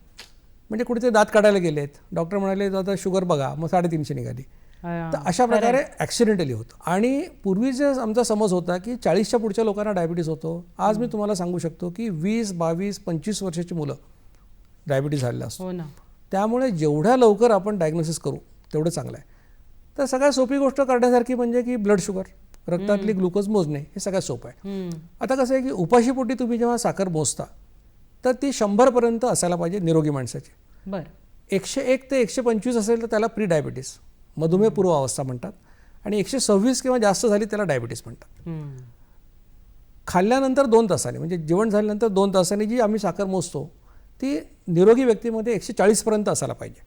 म्हणजे कुठे दात काढायला गेलेत, डॉक्टर म्हणाले आता शुगर बघा, मग 350 निघाली. तर अशा प्रकारे ॲक्सिडेंटली होतं. आणि पूर्वीचे आमचा समज होता की 40च्या पुढच्या लोकांना डायबिटीस होतो. आज मी तुम्हाला सांगू शकतो की 20, 22, 25 वर्षाची मुलं डायबिटीस झालेलं असतो. त्यामुळे जेवढ्या लवकर आपण डायग्नोसिस करू तेवढं चांगलं आहे. तर सगळ्यात सोपी गोष्ट करण्यासारखी म्हणजे की ब्लड शुगर, रक्तातली ग्लुकोज मोजणे, हे सगळ्यात सोपं आहे. आता कसं आहे की उपाशीपोटी तुम्ही जेव्हा साखर मोजता तर ती 100 पर्यंत असायला पाहिजे निरोगी माणसाची. 101 ते 125 असेल तर त्याला प्री डायबिटीस, मधुमेह पूर्व अवस्था म्हणतात. आणि 126 किंवा जास्त झाली त्याला डायबिटीस म्हणतात. खाल्ल्यानंतर 2 तासांनी, म्हणजे जेवण झाल्यानंतर 2 तासांनी जी आम्ही साखर मोजतो ती निरोगी व्यक्तीमध्ये 140 पर्यंत असायला पाहिजे.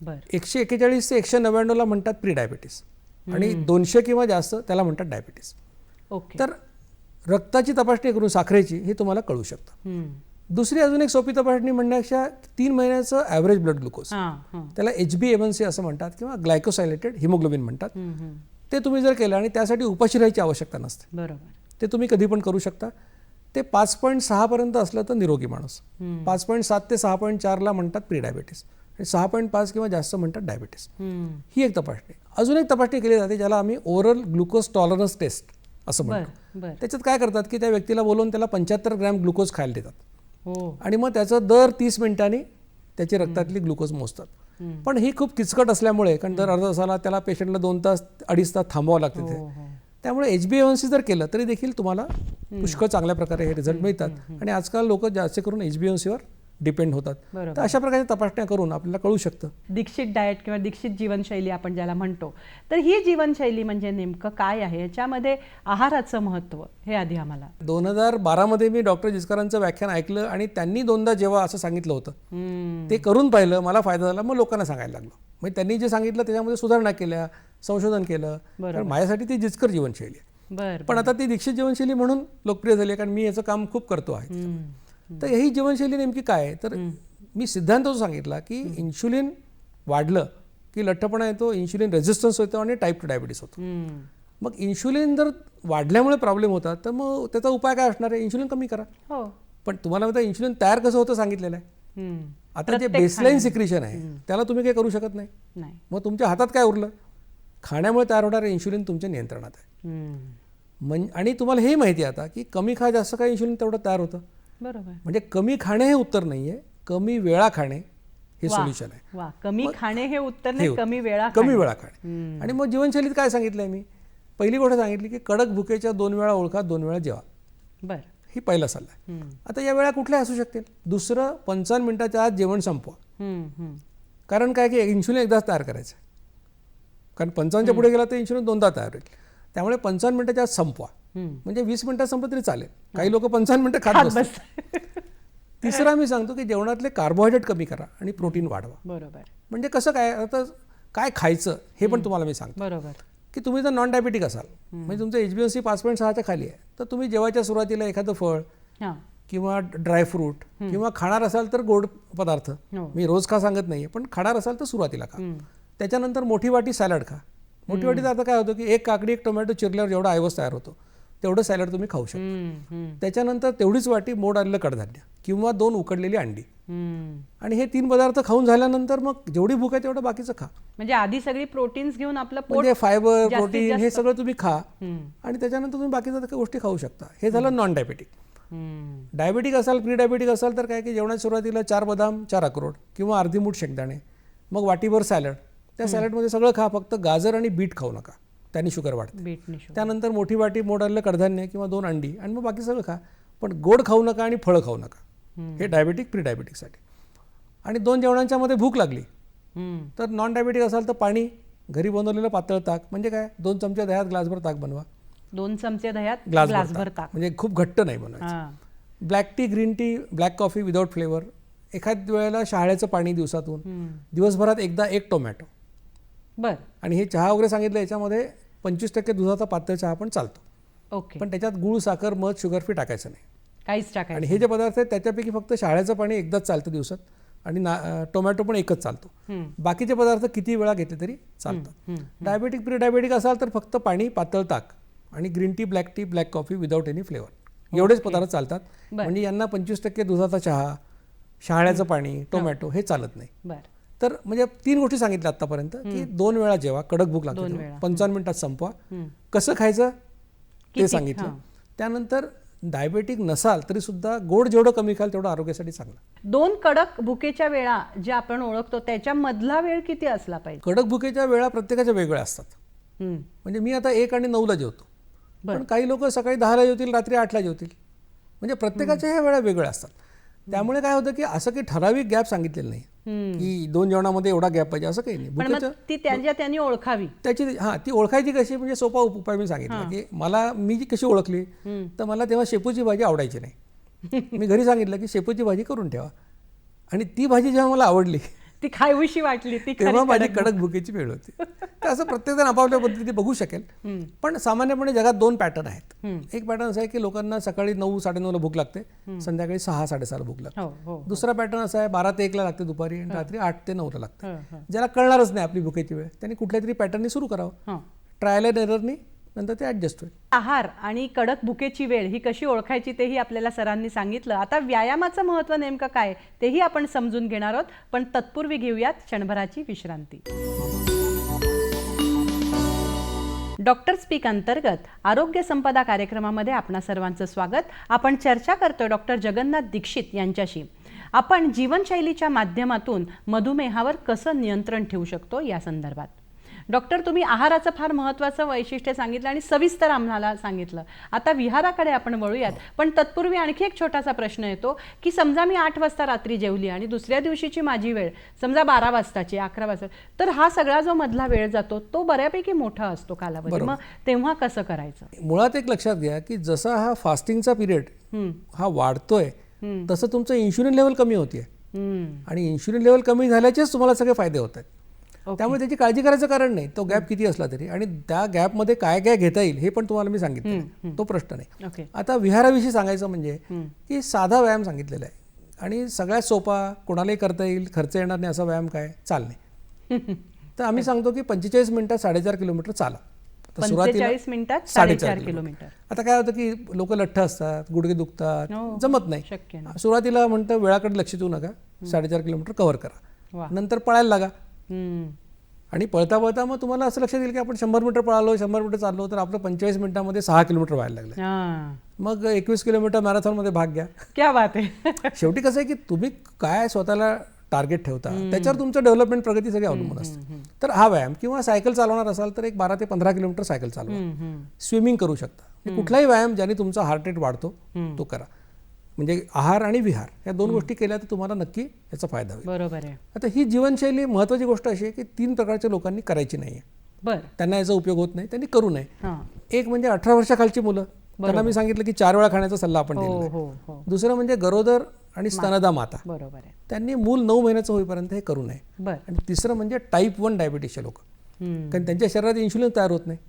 बरं. 141 ते 199ला म्हणतात प्री डायबिटीस आणि 200 किंवा जास्त त्याला म्हणतात डायबिटीस. ओके. तर रक्ताची तपासणी करून साखरेची हे तुम्हाला कळू शकतं. दुसरी अजून एक सोपी तपासणी म्हणण्यापेक्षा 3 महिन्याचं ॲव्हरेज ब्लड ग्लुकोज, त्याला HbA1c असं म्हणतात किंवा ग्लायकोसायलेटेड हिमोग्लोबिन म्हणतात, ते तुम्ही जर केलं आणि त्यासाठी उपाशी राहायची आवश्यकता नसते. बरोबर. ते तुम्ही कधी पण करू शकता. ते 5.6 पर्यंत असलं तर निरोगी माणूस, 5.7 ते 6.4ला म्हणतात प्री डायबिटीस आणि 6.5 किंवा जास्त म्हणतात डायबिटीस. ही एक तपासणी. अजून एक तपासणी केली जाते ज्याला आम्ही ओरल ग्लुकोज टॉलरन्स टेस्ट असं म्हणतो. त्याच्यात काय करतात की त्या व्यक्तीला बोलवून त्याला 75 ग्रॅम ग्लुकोज खायला देतात आणि मग त्याचं दर 30 मिनिटांनी त्याची रक्तातली ग्लुकोज मोजतात. पण ही खूप किचकट असल्यामुळे, कारण दर अर्धा तासाला त्याला पेशंटला 2 तास 2.5 तास थांबावं लागतं ते. त्यामुळे HbA1c जर केलं तरी देखील तुम्हाला पुष्कळ चांगल्या प्रकारे हे रिझल्ट मिळतात आणि आजकाल लोक जास्त करून HbA1cवर डिपेंड होतात. तर अशा प्रकारच्या तपासण्या करून आपल्याला कळू शकतं. दीक्षित डाएट किंवा दीक्षित जीवनशैली आपण ज्याला म्हणतो, तर ही जीवनशैली म्हणजे नेमकं काय आहे, याच्यामध्ये आहाराचं महत्त्व हे आधी आम्हाला. 2012 मध्ये मी डॉक्टर जिचकरांचं व्याख्यान ऐकलं आणि त्यांनी 2दा जेव्हा असं सांगितलं होतं ते करून पाहिलं, मला फायदा झाला, मग लोकांना सांगायला लागलो. म्हणजे त्यांनी जे सांगितलं त्याच्यामध्ये सुधारणा केल्या, संशोधन केलं. तर माझ्यासाठी ती जिचकर जीवनशैली आहे. पण आता ती दीक्षित जीवनशैली म्हणून लोकप्रिय झाली कारण मी याचं काम खूप करतो आहे. तर ही जीवनशैली नेमकी काय आहे, तर मी सिद्धांत जो सांगितला की इन्शुलिन वाढलं की लठ्ठपणा येतो, इन्शुलिन रेझिस्टन्स होतो आणि टाईप 2 डायबिटीस होतो. मग इन्शुलिन जर वाढल्यामुळे प्रॉब्लेम होतात तर मग त्याचा उपाय काय असणार आहे, इन्शुलिन कमी करा. पण तुम्हाला आता इन्शुलिन तयार कसं होतं सांगितलेलं आहे. आता जे बेसलाईन सिक्रिशन आहे त्याला तुम्ही काही करू शकत नाही. मग तुमच्या हातात काय उरलं, खाण्यामुळे तयार होणारे इन्शुलिन तुमच्या नियंत्रणात आहे. आणि तुम्हाला हे माहिती आहे आता की कमी खा जास्त काय इन्शुलिन तेवढं तयार होतं. बरोबर. म्हणजे कमी खाणे हे उत्तर नाहीये, कमी वेळा खाणे हे सोल्युशन आहे. कमी खाणे हे उत्तर नाही, कमी वेळा खाणे. आणि मग जीवनशैलीत काय सांगितलंय मी, पहिली गोष्ट सांगितली की कडक भुकेच्या 2 वेळा ओळखा, 2 वेळा जेवा. बरं. ही पहिला सल्ला आहे. आता या वेळा कुठल्या असू शकतील. दुसरं, 55 मिनिटाच्या आत जेवण संपवा. कारण काय की इन्शुलिन एकदाच तयार करायचं आहे, कारण 55च्या पुढे गेला तर इन्शुलिन 2दा तयार होईल. त्यामुळे 55 मिनिटाच्या आत संपवा. म्हणजे 20 मिनिटात संपलं तरी चालेल. काही लोक 55 मिनिटं खात बसतात. तिसरा मी सांगतो की जेवणातले कार्बोहायड्रेट कमी करा आणि प्रोटीन वाढवा. बरोबर. म्हणजे कसं काय, आता काय खायचं हे पण तुम्हाला मी सांगतो. बरोबर. की तुम्ही जर नॉन डायबिटिक असाल, म्हणजे तुमचं HbA1c 5.6च्या खाली आहे, तर तुम्ही जेवायच्या सुरुवातीला एखादं फळ किंवा ड्रायफ्रूट किंवा खाणार असाल तर गोड पदार्थ, मी रोज खा सांगत नाहीये, पण खाणार असाल तर सुरुवातीला खा. त्याच्यानंतर मोठी वाटी सॅलड खा. मोठी वाटीचा अर्थ काय होतो की 1 काकडी 1 टोमॅटो चिरल्यावर जेवढा आयवस तयार होतो तेवढं सॅलड तुम्ही खाऊ शकता. त्याच्यानंतर तेवढीच वाटी मोड आलेलं कडधान्य किंवा 2 उकडलेली अंडी. आणि हे 3 पदार्थ खाऊन झाल्यानंतर मग जेवढी भूक आहे तेवढं बाकीचं खा. म्हणजे आधी सगळी प्रोटीन्स घेऊन आपलं म्हणजे फायबर, प्रोटीन हे सगळं तुम्ही खा आणि त्याच्यानंतर तुम्ही बाकीच्या गोष्टी खाऊ शकता. हे झालं नॉन डायबेटिक. डायबेटिक असाल, प्री डायबेटिक असाल तर काय की जेवणाच्या सुरुवातीला 4 बदाम, 4 अक्रोड किंवा अर्धी मूठ शेंगदाणे, मग वाटीभर सॅलड. त्या सॅलडमध्ये सगळं खा, फक्त गाजर आणि बीट खाऊ नका, त्यांनी शुगर वाढते. त्यानंतर मोठी वाटी मोड आलेलं कडधान्य किंवा 2 अंडी आणि मग बाकी सगळं खा, पण गोड खाऊ नका आणि फळं खाऊ नका. हे डायबेटिक प्री डायबेटिकसाठी. आणि 2 जेवणांच्या मध्ये भूक लागली तर नॉन डायबेटिक असाल तर पाणी, घरी बनवलेलं पातळ ताक, म्हणजे काय 2 चमचे दह्यात ग्लासभर ताक बनवा. 2 चमचे दह्यात ग्लासभर ताक, म्हणजे खूप घट्ट नाही बनवायचं. Black tea, green tea, black coffee without flavour. एखाद वेळेला शहाळ्याचं पाणी दिवसातून. दिवसभरात एकदा 1 टोमॅटो. बरं. आणि हे चहा वगैरे सांगितलं याच्यामध्ये 25% दुधाचा पातळ चहा पण चालतो. ओके. पण त्याच्यात गूळ, साखर, मध, शुगर फ्री टाकायचं नाही, काहीच टाकायचं. आणि हे जे पदार्थ आहेत त्याच्यापैकी फक्त शहाळ्याचं पाणी एकदाच चालतं दिवसात आणि टोमॅटो पण एकच चालतो. बाकीचे पदार्थ किती वेळा घेतले तरी चालतात. डायबेटिक प्री डायबेटिक असाल तर फक्त पाणी, पातळ ताक आणि green tea, black tea, black coffee without any flavour एवढेच पदार्थ चालतात. म्हणजे यांना 25% दुधाचा चहा, शहाळ्याचं पाणी, टोमॅटो हे चालत नाही. तर म्हणजे 3 गोष्टी सांगितल्या आतापर्यंत की 2 वेळा जेवा, कडक भूक लागते, 55 मिनिटात संपवा, कसं खायचं ते सांगितलं. त्यानंतर डायबेटिक नसाल तरी सुद्धा गोड जेवढं कमी खाल तेवढं आरोग्यासाठी चांगलं. 2 कडक भुकेच्या वेळा ज्या आपण ओळखतो त्याच्या मधला वेळ किती असला पाहिजे. कडक भुकेच्या वेळा प्रत्येकाच्या वेगळ्या असतात. म्हणजे मी आता 1 आणि 9ला जेवतो, पण काही लोक सकाळी 10ला जेवतील, रात्री 8ला जेवतील. म्हणजे प्रत्येकाच्या ह्या वेळा वेगळ्या असतात. त्यामुळे काय होतं की असं काही ठराविक गॅप सांगितलेलं नाही की 2 जेवणामध्ये एवढा गॅप पाहिजे असं काही नाही. ती त्यांनी ओळखावी. त्याची ती ओळखायची कशी, म्हणजे सोपा उपाय मी सांगितला की मी जी कशी ओळखली तर मला तेव्हा शेपूची भाजी आवडायची नाही. मी घरी सांगितलं की शेपूची भाजी करून ठेवा. आणि ती भाजी जेव्हा मला आवडली ती खावीशी वाटली, ती तेव्हा माझी कडक भुकेची वेळ होती. तर असं प्रत्येकजण आपापल्या पद्धतीने बघू शकेल. पण सामान्यपणे जगात 2 पॅटर्न आहेत. एक पॅटर्न असा आहे की लोकांना सकाळी 9-9:30 ला भूक लागते, संध्याकाळी 6-6:30 ला भूक लागते. दुसरा पॅटर्न असा आहे 12 ते 1 ला लागते दुपारी आणि रात्री 8 ते 9 ला लागते. ज्याला कळणारच नाही आपली भुकेची वेळ, त्यांनी कुठल्या तरी पॅटर्ननी सुरू करावं, ट्रायल अँड एररनी, नंतर ते ॲडजस्ट होईल. आहार आणि कडक भुकेची वेळ ही कशी ओळखायची तेही आपल्याला सरांनी सांगितलं. आता व्यायामाचं महत्त्व नेमकं काय तेही आपण समजून घेणार आहोत, पण तत्पूर्वी घेऊयात क्षणभराची विश्रांती. डॉक्टर स्पीक अंतर्गत आरोग्य संपदा कार्यक्रमामध्ये आपणा सर्वांचं स्वागत. आपण चर्चा करतोय डॉक्टर जगन्नाथ दीक्षित यांच्याशी. आपण जीवनशैलीच्या माध्यमातून मधुमेहावर कसं नियंत्रण ठेवू शकतो या संदर्भात. डॉक्टर, तुम्ही आहाराचं फार महत्त्वाचं वैशिष्ट्य सांगितलं आणि सविस्तर आम्हाला सांगितलं. आता विहाराकडे आपण वळूयात, पण तत्पूर्वी आणखी एक छोटासा प्रश्न येतो की समजा मी 8 वाजता रात्री जेवली आणि दुसऱ्या दिवशीची माझी वेळ समजा 12 वाजताची, 11 वाजता, तर हा सगळा जो मधला वेळ जातो तो बऱ्यापैकी मोठा असतो कालावधी. मग तेव्हा कसं करायचं? मुळात एक लक्षात घ्या की जसा हा फास्टिंगचा पिरियड हा वाढतोय तसं तुमचं इन्शुलिन लेवल कमी होतीये आणि इन्शुलिन लेवल कमी झाल्याचेच तुम्हाला सगळे फायदे होत आहेत. त्यामुळे त्याची काळजी करायचं कारण नाही, तो गॅप किती असला तरी. आणि त्या गॅपमध्ये काय काय घेता येईल हे पण तुम्हाला मी सांगितलं, तो प्रश्न नाही. आता विहाराविषयी सांगायचं म्हणजे की साधा व्यायाम सांगितलेला आहे आणि सगळ्यात सोपा, कोणालाही करता येईल, खर्च येणार नाही असा व्यायाम काय, चालणे. तर आम्ही सांगतो की 45 मिनिटात 4.5 किलोमीटर चाला. 45 मिनिटात 4.5 किलोमीटर. आता काय होतं की लोक लठ्ठ असतात, गुडघे दुखतात, जमत नाही. सुरुवातीला म्हणतं वेळाकडे लक्ष देऊ नका, 4.5 किलोमीटर कव्हर करा, नंतर पळायला लागा. आणि पळता पळता मग तुम्हाला असं लक्षात येईल की आपण 100 मीटर पळालो, 100 मीटर चाललो, तर आपलं 45 मिनिटांमध्ये 6 किलोमीटर व्हायला लागलं. मग 21 किलोमीटर मॅरेथॉनमध्ये भाग घ्या. क्या बात आहे. शेवटी कसं आहे की तुम्ही काय स्वतःला टार्गेट ठेवता त्याच्यावर तुमचं डेव्हलपमेंट प्रगती सगळी अवलंबून असते. तर हा व्यायाम, किंवा सायकल चालवणार असाल तर एक 12 ते 15 किलोमीटर सायकल चालवा, स्विमिंग करू शकता. कुठलाही व्यायाम ज्याने तुमचा हार्ट रेट वाढतो तो करा. म्हणजे आहार आणि विहार या 2 गोष्टी केल्या तर तुम्हाला नक्की याचा फायदा होईल. बरोबर आहे. आता ही जीवनशैली महत्त्वाची गोष्ट अशी आहे की 3 प्रकारच्या लोकांनी करायची नाहीये. त्यांना याचा उपयोग होत नाही, त्यांनी करू नये. एक म्हणजे 18 वर्षाखालची मुलं, त्यांना मी सांगितलं की 4 वेळा खाण्याचा सल्ला आपण दिला. दुसरं म्हणजे गरोदर आणि स्तनदा माता, बरोबर आहे, त्यांनी मूल 9 महिन्याचं होईपर्यंत हे करू नये. आणि तिसरं म्हणजे टाईप 1 डायबिटीसचे लोक, कारण त्यांच्या शरीरात इन्शुलिन तयार होत नाही,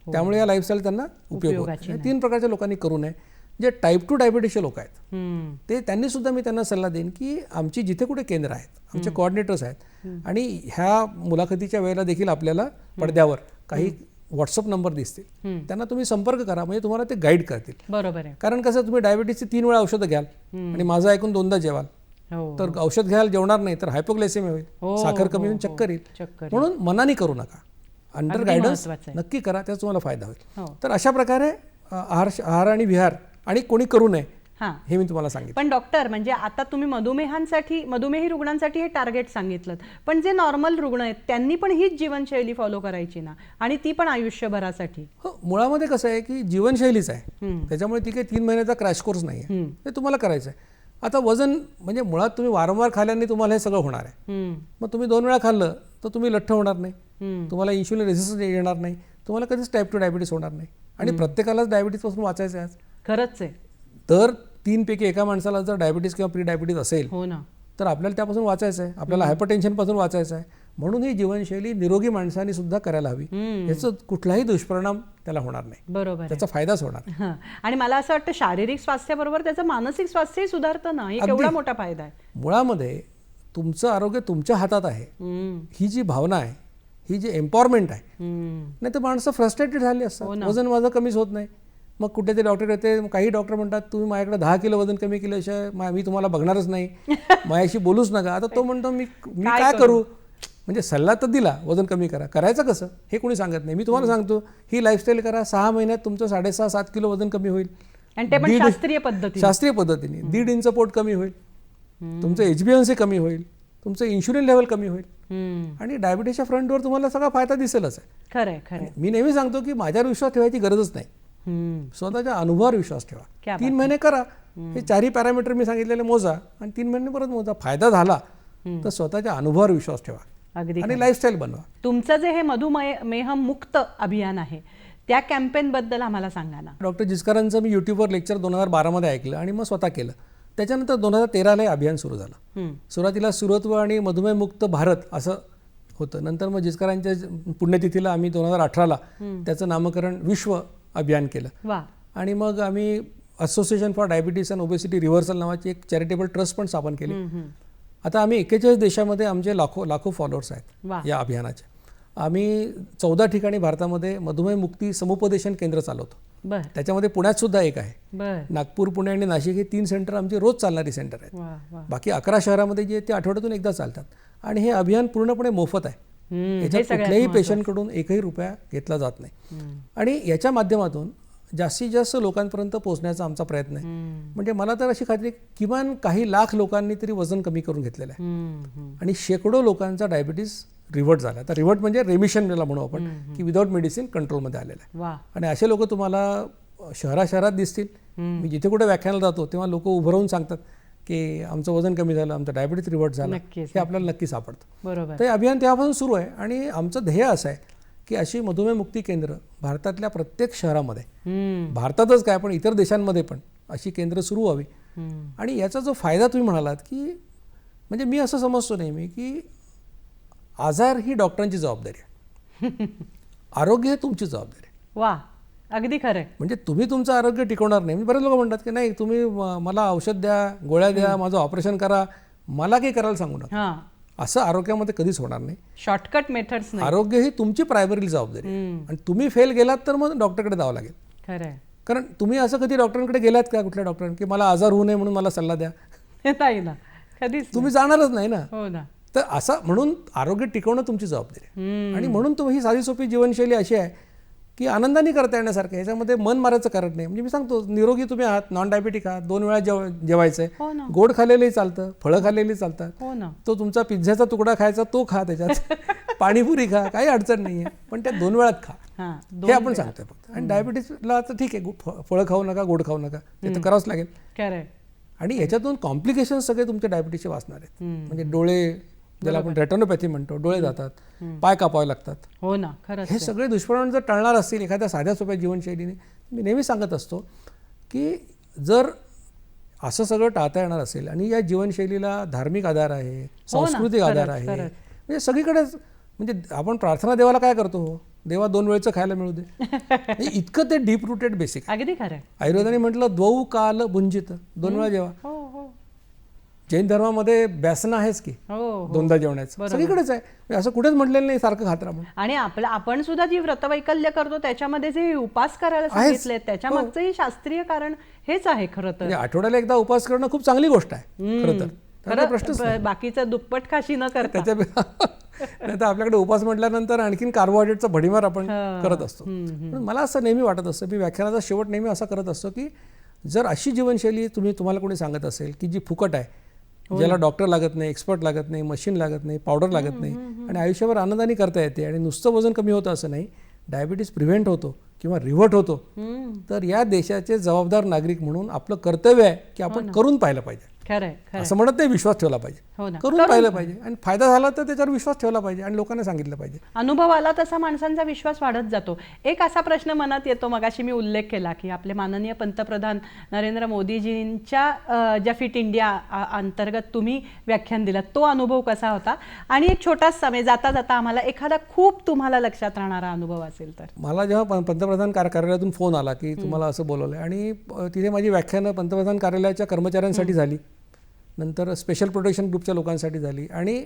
त्यामुळे या लाईफस्टाईल त्यांना उपयोग होत नाही. 3 प्रकारच्या लोकांनी करू नये. जे टाईप 2 डायबिटीसचे लोक आहेत ते, त्यांनी सुद्धा मी त्यांना सल्ला देईन की आमची जिथे कुठे केंद्र आहेत, आमचे कोऑर्डिनेटर्स आहेत, आणि ह्या मुलाखतीच्या वेळेला देखील आपल्याला पडद्यावर काही व्हॉट्सअप नंबर दिसतील, त्यांना तुम्ही संपर्क करा, म्हणजे तुम्हाला ते गाईड करतील. बरोबर आहे. कारण कसं, तुम्ही डायबिटीसची 3 वेळा औषधं घ्याल आणि माझं ऐकून 2दा जेवाल, तर औषध घ्यायला जेवणार नाही तर हायपोग्लायसेमिया होईल, साखर कमी होऊन चक्कर येईल. म्हणून मनाने करू नका, अंडर गायडन्स नक्की करा, त्याचा तुम्हाला फायदा होईल. तर अशा प्रकारे आहार आणि विहार आणि कोणी करू नये हे मी तुम्हाला सांगितलं. पण डॉक्टर, म्हणजे आता तुम्ही मधुमेही रुग्णांसाठी हे टार्गेट सांगितलं, पण जे नॉर्मल रुग्ण आहेत त्यांनी पण हीच जीवनशैली फॉलो करायची ना, आणि ती पण आयुष्यभरासाठी. हो, मुळामध्ये कसं आहे की जीवनशैलीच आहे, त्याच्यामुळे ती काही 3 महिन्याचा क्रॅश कोर्स नाही आहे, ते तुम्हाला करायचं आहे. आता वजन म्हणजे मुळात तुम्ही वारंवार खाल्ल्याने तुम्हाला हे सगळं होणार आहे. मग तुम्ही 2 वेळा खाल्लं तर तुम्ही लठ्ठ होणार नाही, तुम्हाला इन्शुलिन रेझिस्टन्स येणार नाही, तुम्हाला कधीच टाईप 2 डायबिटीस होणार नाही. आणि प्रत्येकालाच डायबिटीसपासून वाचायचं आहे आज. खरंच आहे. तर 3 पैकी एका माणसाला जर डायबिटीस किंवा प्री डायबिटीस असेल, हो ना, तर आपल्याला त्यापासून वाचायचं आहे, आपल्याला हायपरटेन्शन पासून वाचायचं आहे. म्हणून ही जीवनशैली निरोगी माणसांनी सुद्धा करायला हवी, याचा कुठलाही दुष्परिणाम त्याला होणार नाही. बरोबर, त्याचा फायदाच होणार. आणि मला असं वाटतं शारीरिक स्वास्थ्याबरोबर त्याचं मानसिक स्वास्थ्यही सुधारतं ना, हे केवढा मोठा फायदा आहे. मुळामध्ये तुमचं आरोग्य तुमच्या हातात आहे, ही जी भावना आहे, ही जी एम्पॉवरमेंट आहे. नाही तर माणसं फ्रस्ट्रेटेड झाली असतात, वजन माझं कमीच होत नाही. मग कुठेतरी डॉक्टर येते, काही डॉक्टर म्हणतात तुम्ही माझ्याकडे 10 किलो वजन कमी केल्याशिवाय मी तुम्हाला बघणारच नाही, माझ्याशी बोलूच नका. आता तो म्हणतो मी काय करू, म्हणजे सल्ला तर दिला वजन कमी करा, करायचं कसं हे कोणी सांगत नाही. मी तुम्हाला सांगतो ही लाईफस्टाईल करा, 6 महिन्यात तुमचं 6.5-7 किलो वजन कमी होईल, आणि ते पण शास्त्रीय पद्धतीने. 1.5 इंच पोट कमी होईल, तुमचं HbA1c कमी होईल, तुमचं इन्शुलिन लेवल कमी होईल, आणि डायबिटीसच्या फ्रंटवर तुम्हाला सगळा फायदा दिसेलच आहे. खरं. मी नेहमी सांगतो की माझ्यावर विश्वास ठेवायची गरजच नाही, स्वतःच्या अनुभवावर विश्वास ठेवा. 3 महिने करा, हे 4ही पॅरामीटर मी सांगितलेले मोजा, आणि 3 महिने परत मोजा. फायदा झाला तर स्वतःच्या अनुभवावर विश्वास ठेवा आणि लाईफस्टाईल बनवा. तुमचं जे हे मधुमेह मुक्त अभियान आहे त्या कॅम्पेन बद्दल आम्हाला सांगा ना. डॉक्टर जिचकरांचं मी युट्यूबवर लेक्चर 2012 मध्ये ऐकलं आणि मग स्वतः केलं. त्याच्यानंतर 2013ला हे अभियान सुरू झालं. सुरुवातीला सुरत्व आणि मधुमेहमुक्त भारत असं होतं. नंतर मग जिचकरांच्या पुण्यतिथीला आम्ही 2018ला त्याचं नामकरण विश्व अभियान केलं. आणि मग आम्ही association for diabetes and obesity reversal नावाची एक चॅरिटेबल ट्रस्ट पण स्थापन केली. आता आम्ही 41 देशामध्ये आमचे लाखो फॉलोअर्स आहेत या अभियानाचे. आम्ही 14 ठिकाणी भारतामध्ये मधुमेह मुक्ती समुपदेशन केंद्र चालवतो. त्याच्यामध्ये पुण्यात सुद्धा एक आहे. नागपूर, पुणे आणि नाशिक हे 3 सेंटर आमची रोज चालणारी सेंटर आहेत. बाकी 11 शहरामध्ये जे ते आठवड्यातून एकदा चालतात. आणि हे अभियान पूर्णपणे मोफत आहे. याच्यात कुठल्याही पेशंटकडून एकही रुपया घेतला जात नाही. आणि याच्या माध्यमातून जास्तीत जास्त लोकांपर्यंत पोहोचण्याचा आमचा प्रयत्न आहे. म्हणजे मला तर अशी खात्री किमान काही लाख लोकांनी तरी वजन कमी करून घेतलेलं आहे. आणि शेकडो लोकांचा डायबिटीस रिव्हर्ट झाला. आता रिव्हर्ट म्हणजे रेमिशनला म्हणू आपण, की विदाऊट मेडिसिन कंट्रोलमध्ये आलेलं आहे. आणि असे लोक तुम्हाला शहरात दिसतील. मी जिथे कुठे व्याख्यानाला जातो तेव्हा लोक उभं राहून सांगतात की आमचं वजन कमी झालं, आमचं डायबिटीस रिव्हर्ट झालं. हे आपल्याला नक्की सापडतं. तर हे अभियान तेव्हापासून सुरू आहे. आणि आमचं ध्येय असं आहे की अशी मधुमेह मुक्ती केंद्र भारतातल्या प्रत्येक शहरामध्ये, भारतातच काय पण इतर देशांमध्ये पण अशी केंद्र सुरू व्हावी. आणि याचा जो फायदा तुम्ही म्हणालात की म्हणजे मी असं समजतो नेहमी की आजार ही डॉक्टरांची जबाबदारी आहे, आरोग्य हे तुमची जबाबदारी आहे. वा, अगदी खरं. म्हणजे तुम्ही तुमचं आरोग्य टिकवणार नाही. बरेच लोक म्हणतात की नाही तुम्ही मला औषध द्या, गोळ्या द्या, माझं ऑपरेशन करा, मला काही करायला सांगू नका. असं आरोग्यामध्ये कधीच होणार नाही. शॉर्टकट मेथड्स नाही. आरोग्य ही तुमची प्रायमरी जबाबदारी आहे. आणि तुम्ही फेल गेलात तर मग डॉक्टरकडे जावं लागेल. खरं. कारण तुम्ही असं कधी डॉक्टरांकडे गेलात का, कुठल्या डॉक्टरांकडे की मला आजार होऊ नये म्हणून मला सल्ला द्या? नाही ना, कधीच तुम्ही जाणारच नाही ना. हो ना. तर असं म्हणून आरोग्य टिकवणं तुमची जबाबदारी आहे. आणि म्हणून तुम्ही ही साधी सोपी जीवनशैली अशी आहे की आनंदाने करता येण्यासारखं. ह्याच्यामध्ये मन मारायचं कारण नाही. म्हणजे मी सांगतो निरोगी तुम्ही आहात, नॉन डायबेटिक आहात, 2 वेळा जेवायचंय, गोड खाल्लेलंही चालतं, फळं खाल्लेली चालतात. तो तुमचा पिझ्झाचा तुकडा खायचा तो खा, त्याच्यात पाणीपुरी खा, काही अडचण नाहीये, पण त्या 2 वेळात खा, हे आपण सांगतोय फक्त. आणि डायबिटीसला तर ठीक आहे, फळं खाऊ नका, गोड खाऊ नका, ते तर करावंच लागेल. आणि याच्यातून कॉम्प्लिकेशन सगळे तुमच्या डायबिटीसचे वाचणार आहेत. म्हणजे डोळे, ज्याला आपण रेटिनोपॅथी म्हणतो, डोळे जातात, पाय कापावे लागतात. हो ना, खरं. हे सगळे दुष्परिणाम जर टाळणार असतील एखाद्या साध्या सोप्या जीवनशैलीने, मी नेहमी सांगत असतो की जर असं सगळं टाळता येणार असेल आणि या जीवनशैलीला धार्मिक आधार आहे, सांस्कृतिक आधार आहे, म्हणजे सगळीकडेच. म्हणजे आपण प्रार्थना देवाला काय करतो, देवा 2 वेळचं खायला मिळू दे, इतकं ते डीप रूटेड बेसिक. अगदी खरं. आयुर्वेदाने म्हटलं द्वौ काल भुंजित, 2 वेळा जेवा. जैन धर्मामध्ये ब्यासना आहेच की 2दा जेवणाचं, सगळीकडेच आहे. असं कुठेच म्हटलेलं नाही सारखं खात राहा. आणि आपण सुद्धा जी व्रतवैकल्य करतो त्याच्यामध्ये जे उपास करायला सांगितले त्याच्या मागचंही शास्त्रीय कारण हेच आहे खरं तर. आठवड्याला एकदा उपास करणं खूप चांगली गोष्ट आहे खरं तर. प्रश्न बाकीचं दुप्पट खाशी न करता नाही तर आपल्याकडे उपास म्हटल्यानंतर आणखीन कार्बोहायड्रेटचा भडीमार आपण करत असतो. पण मला असं नेहमी वाटत असतं, मी व्याख्यानाचा शेवट नेहमी असा करत असतो की जर अशी जीवनशैली तुम्हाला कोणी सांगत असेल की जी फुकट आहे, ज्याला डॉक्टर लागत नाही, एक्सपर्ट लागत नाही, मशीन लागत नाही, पावडर लागत नाही, आणि आयुष्यभर आनंदाने करता येते, आणि नुसतं वजन कमी होतं असं नाही, डायबिटीस प्रिव्हेंट होतो किंवा रिव्हर्ट होतो, तर या देशाचे जबाबदार नागरिक म्हणून आपलं कर्तव्य आहे की आपण करून पाहिलं पाहिजे. असं म्हणत नाही, विश्वास ठेवला पाहिजे, करून पाहिलं पाहिजे, आणि फायदा झाला तर त्याच्यावर विश्वास ठेवला पाहिजे आणि लोकांना सांगितलं पाहिजे. अनुभव आला तसा माणसांचा विश्वास वाढत जातो. एक असा प्रश्न मनात येतो, मगाशी मी उल्लेख केला की आपले माननीय पंतप्रधान नरेंद्र मोदीजींच्या ज्या फिट इंडिया अंतर्गत तुम्ही व्याख्यान दिलं, तो अनुभव कसा होता? आणि एक छोटासा समय जाता जाता आम्हाला एखादा खूप तुम्हाला लक्षात राहणारा अनुभव असेल तर. मला जेव्हा पंतप्रधान कार्यालयातून फोन आला की तुम्हाला असं बोलवलंय, आणि तिथे माझी व्याख्यानं पंतप्रधान कार्यालयाच्या कर्मचाऱ्यांसाठी झाली, नंतर स्पेशल प्रोटेक्शन ग्रुपच्या लोकांसाठी झाली, आणि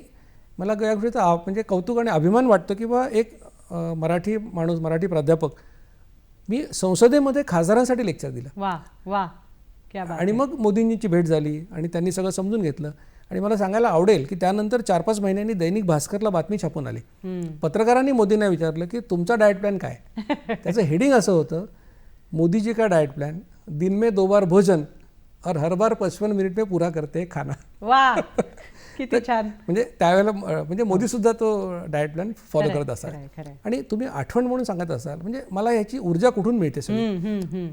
मला या गोष्टीचा म्हणजे कौतुक आणि अभिमान वाटतो की बा एक मराठी माणूस, मराठी प्राध्यापक, मी संसदेमध्ये खासदारांसाठी लेक्चर दिलं. वा वा, क्या बात. आणि मग मोदींची भेट झाली आणि त्यांनी सगळं समजून घेतलं. आणि मला सांगायला आवडेल की त्यानंतर 4-5 महिन्यांनी दैनिक भास्करला बातमी छापून आली. पत्रकारांनी मोदींना विचारलं की तुमचा डाएट प्लॅन काय? त्याचं हेडिंग असं होतं, मोदीजी का डाएट प्लॅन, दिन में 2 बार भोजन और हर बार 55 मिनिट में पूरा करते खाना. वा, किती छान. म्हणजे त्यावेळेला म्हणजे मोदी सुद्धा तो डाएट प्लॅन फॉलो करत असाल. आणि तुम्ही आठवण म्हणून सांगत असाल, म्हणजे मला याची ऊर्जा कुठून मिळते सगळी.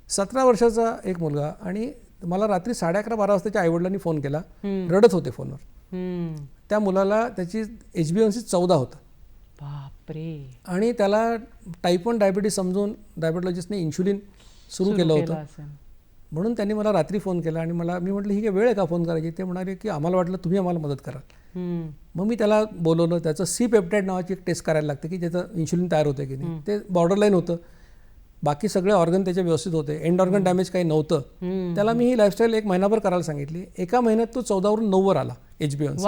17 वर्षाचा एक मुलगा, आणि मला रात्री 11:30-12 वाजता त्याच्या आईवडिलांनी फोन केला, रडत होते फोनवर. त्या मुलाला त्याची HbA1c 14 होता. बापरे. आणि त्याला टाईप 1 डायबिटीस समजून डायबेटॉलॉजिस्टने इन्शुलिन सुरू केलं होतं. म्हणून त्यांनी मला रात्री फोन केला आणि मी म्हटलं ही काय वेळ आहे का फोन करायची. ते म्हणाले की आम्हाला वाटलं तुम्ही आम्हाला मदत कराल. मग मी त्याला बोलवलं. त्याचं सी पेप्टाइड नावाची एक टेस्ट करायला लागते की ज्याचं इन्शुलिन तयार होतं की नाही. ते बॉर्डरलाईन होतं. बाकी सगळे ऑर्गन त्याचे व्यवस्थित होते. एंड ऑर्गन डॅमेज काही नव्हतं. त्याला मी ही लाईफस्टाईल 1 महिनाभर करायला सांगितली. एका महिन्यात तो 14वरून 9वर आला HbA1c.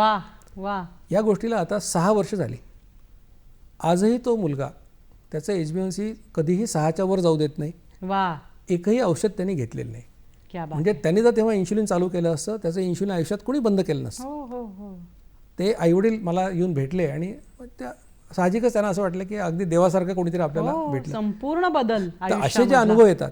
वा. या गोष्टीला आता 6 वर्ष झाली. आजही तो मुलगा त्याचं HbA1c कधीही 6च्या वर जाऊ देत नाही. वा. एकही औषध त्यांनी घेतलेलं नाही. क्या बात. म्हणजे त्यांनी जर तेव्हा इन्शुलिन चालू केलं असतं त्याचं इन्शुलिन आयुष्यात कोणी बंद केलं नसतं. हो. ते आईवडील मला येऊन भेटले आणि त्या साहजिकच त्यांना असं वाटलं की अगदी देवासारखं कोणीतरी आपल्याला भेटलं. संपूर्ण बदल. तर असे जे अनुभव येतात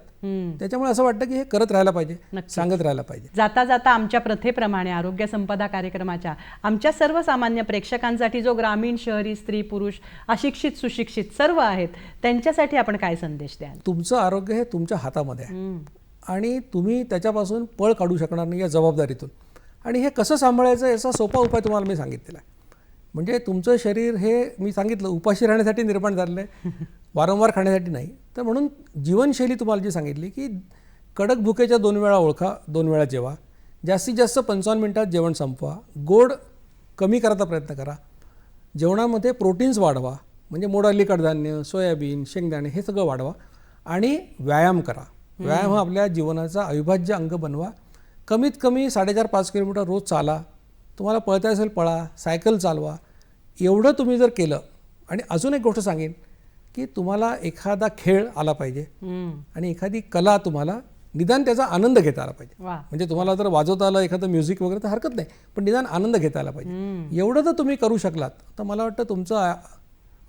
त्याच्यामुळे असं वाटतं की हे करत राहायला पाहिजे, सांगत राहायला पाहिजे. जाता जाता आमच्या प्रथेप्रमाणे आरोग्य संपदा कार्यक्रमाच्या आमच्या सर्वसामान्य प्रेक्षकांसाठी जो ग्रामीण, शहरी, स्त्री, पुरुष, अशिक्षित, सुशिक्षित सर्व आहेत त्यांच्यासाठी आपण काय संदेश द्याल? तुमचं आरोग्य हे तुमच्या हातामध्ये आहे आणि तुम्ही त्याच्यापासून पळ काढू शकणार नाही या जबाबदारीतून. आणि हे कसं सांभाळायचं याचा सोपा उपाय तुम्हाला मी सांगितलेला आहे. म्हणजे तुमचं शरीर हे मी सांगितलं उपाशी राहण्यासाठी निर्माण झालेलं आहे, वारंवार खाण्यासाठी नाही. तर म्हणून जीवनशैली तुम्हाला जी सांगितली की कडक भुकेच्या 2 वेळा ओळखा, 2 वेळा जेवा, जास्तीत जास्त 55 मिनिटात जेवण संपवा, गोड कमी करायचा प्रयत्न करा, जेवणामध्ये प्रोटीन्स वाढवा, म्हणजे मोड आलेली कडधान्य, सोयाबीन, शेंगदाणे हे सगळं वाढवा आणि व्यायाम करा. व्यायाम हा आपल्या जीवनाचा अविभाज्य अंग बनवा. कमीत कमी 4.5-5 किलोमीटर रोज चाला, तुम्हाला पळता असेल पळा, सायकल चालवा. एवढं तुम्ही जर केलं, आणि अजून एक गोष्ट सांगेन की तुम्हाला एखादा खेळ आला पाहिजे आणि एखादी कला तुम्हाला निदान त्याचा आनंद घेता आला पाहिजे. म्हणजे तुम्हाला जर वाजवता आलं एखादं म्युझिक वगैरे तर हरकत नाही, पण निदान आनंद घेता आला पाहिजे. एवढं जर तुम्ही करू शकलात तर मला वाटतं तुमचं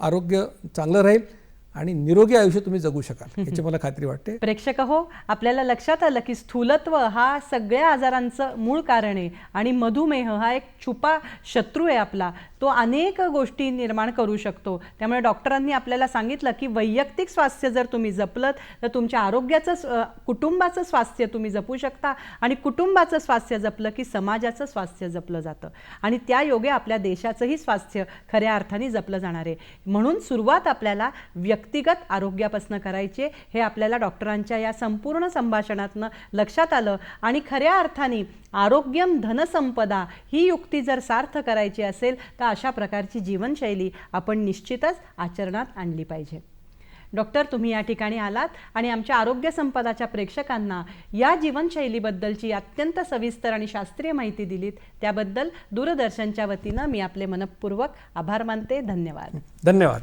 आरोग्य चांगलं राहील आणि निरोगी आयुष्य तुम्ही जगू शकाल याची मला खात्री वाटते. प्रेक्षक हो, आपल्याला लक्षात आलं की स्थूलत्व हा सगळ्या आजारांचं मूळ कारण आहे आणि मधुमेह हा एक छुपा शत्रू आहे आपला. तो अनेक गोष्टी निर्माण करू शकतो. त्यामुळे डॉक्टरांनी आपल्याला सांगितलं की वैयक्तिक स्वास्थ्य जर तुम्ही जपलं तर तुमच्या आरोग्याचं, कुटुंबाचं स्वास्थ्य तुम्ही जपू शकता आणि कुटुंबाचं स्वास्थ्य जपलं की समाजाचं स्वास्थ्य जपलं जातं आणि त्या योगे आपल्या देशाचंही स्वास्थ्य खऱ्या अर्थाने जपलं जाणार आहे. म्हणून सुरुवात आपल्याला व्यक्तिगत आरोग्यापासून करायचे हे आपल्याला डॉक्टरांच्या या संपूर्ण संभाषणातनं लक्षात आलं. आणि खऱ्या अर्थाने आरोग्यम धनसंपदा ही युक्ती जर सार्थ करायची असेल तर अशा प्रकारची जीवनशैली आपण निश्चितच आचरणात आणली पाहिजे. डॉक्टर, तुम्ही या ठिकाणी आलात आणि आमच्या आरोग्य संपदाच्या प्रेक्षकांना या जीवनशैलीबद्दलची अत्यंत सविस्तर आणि शास्त्रीय माहिती दिलीत त्याबद्दल दूरदर्शनच्या वतीनं मी आपले मनपूर्वक आभार मानते. धन्यवाद. धन्यवाद.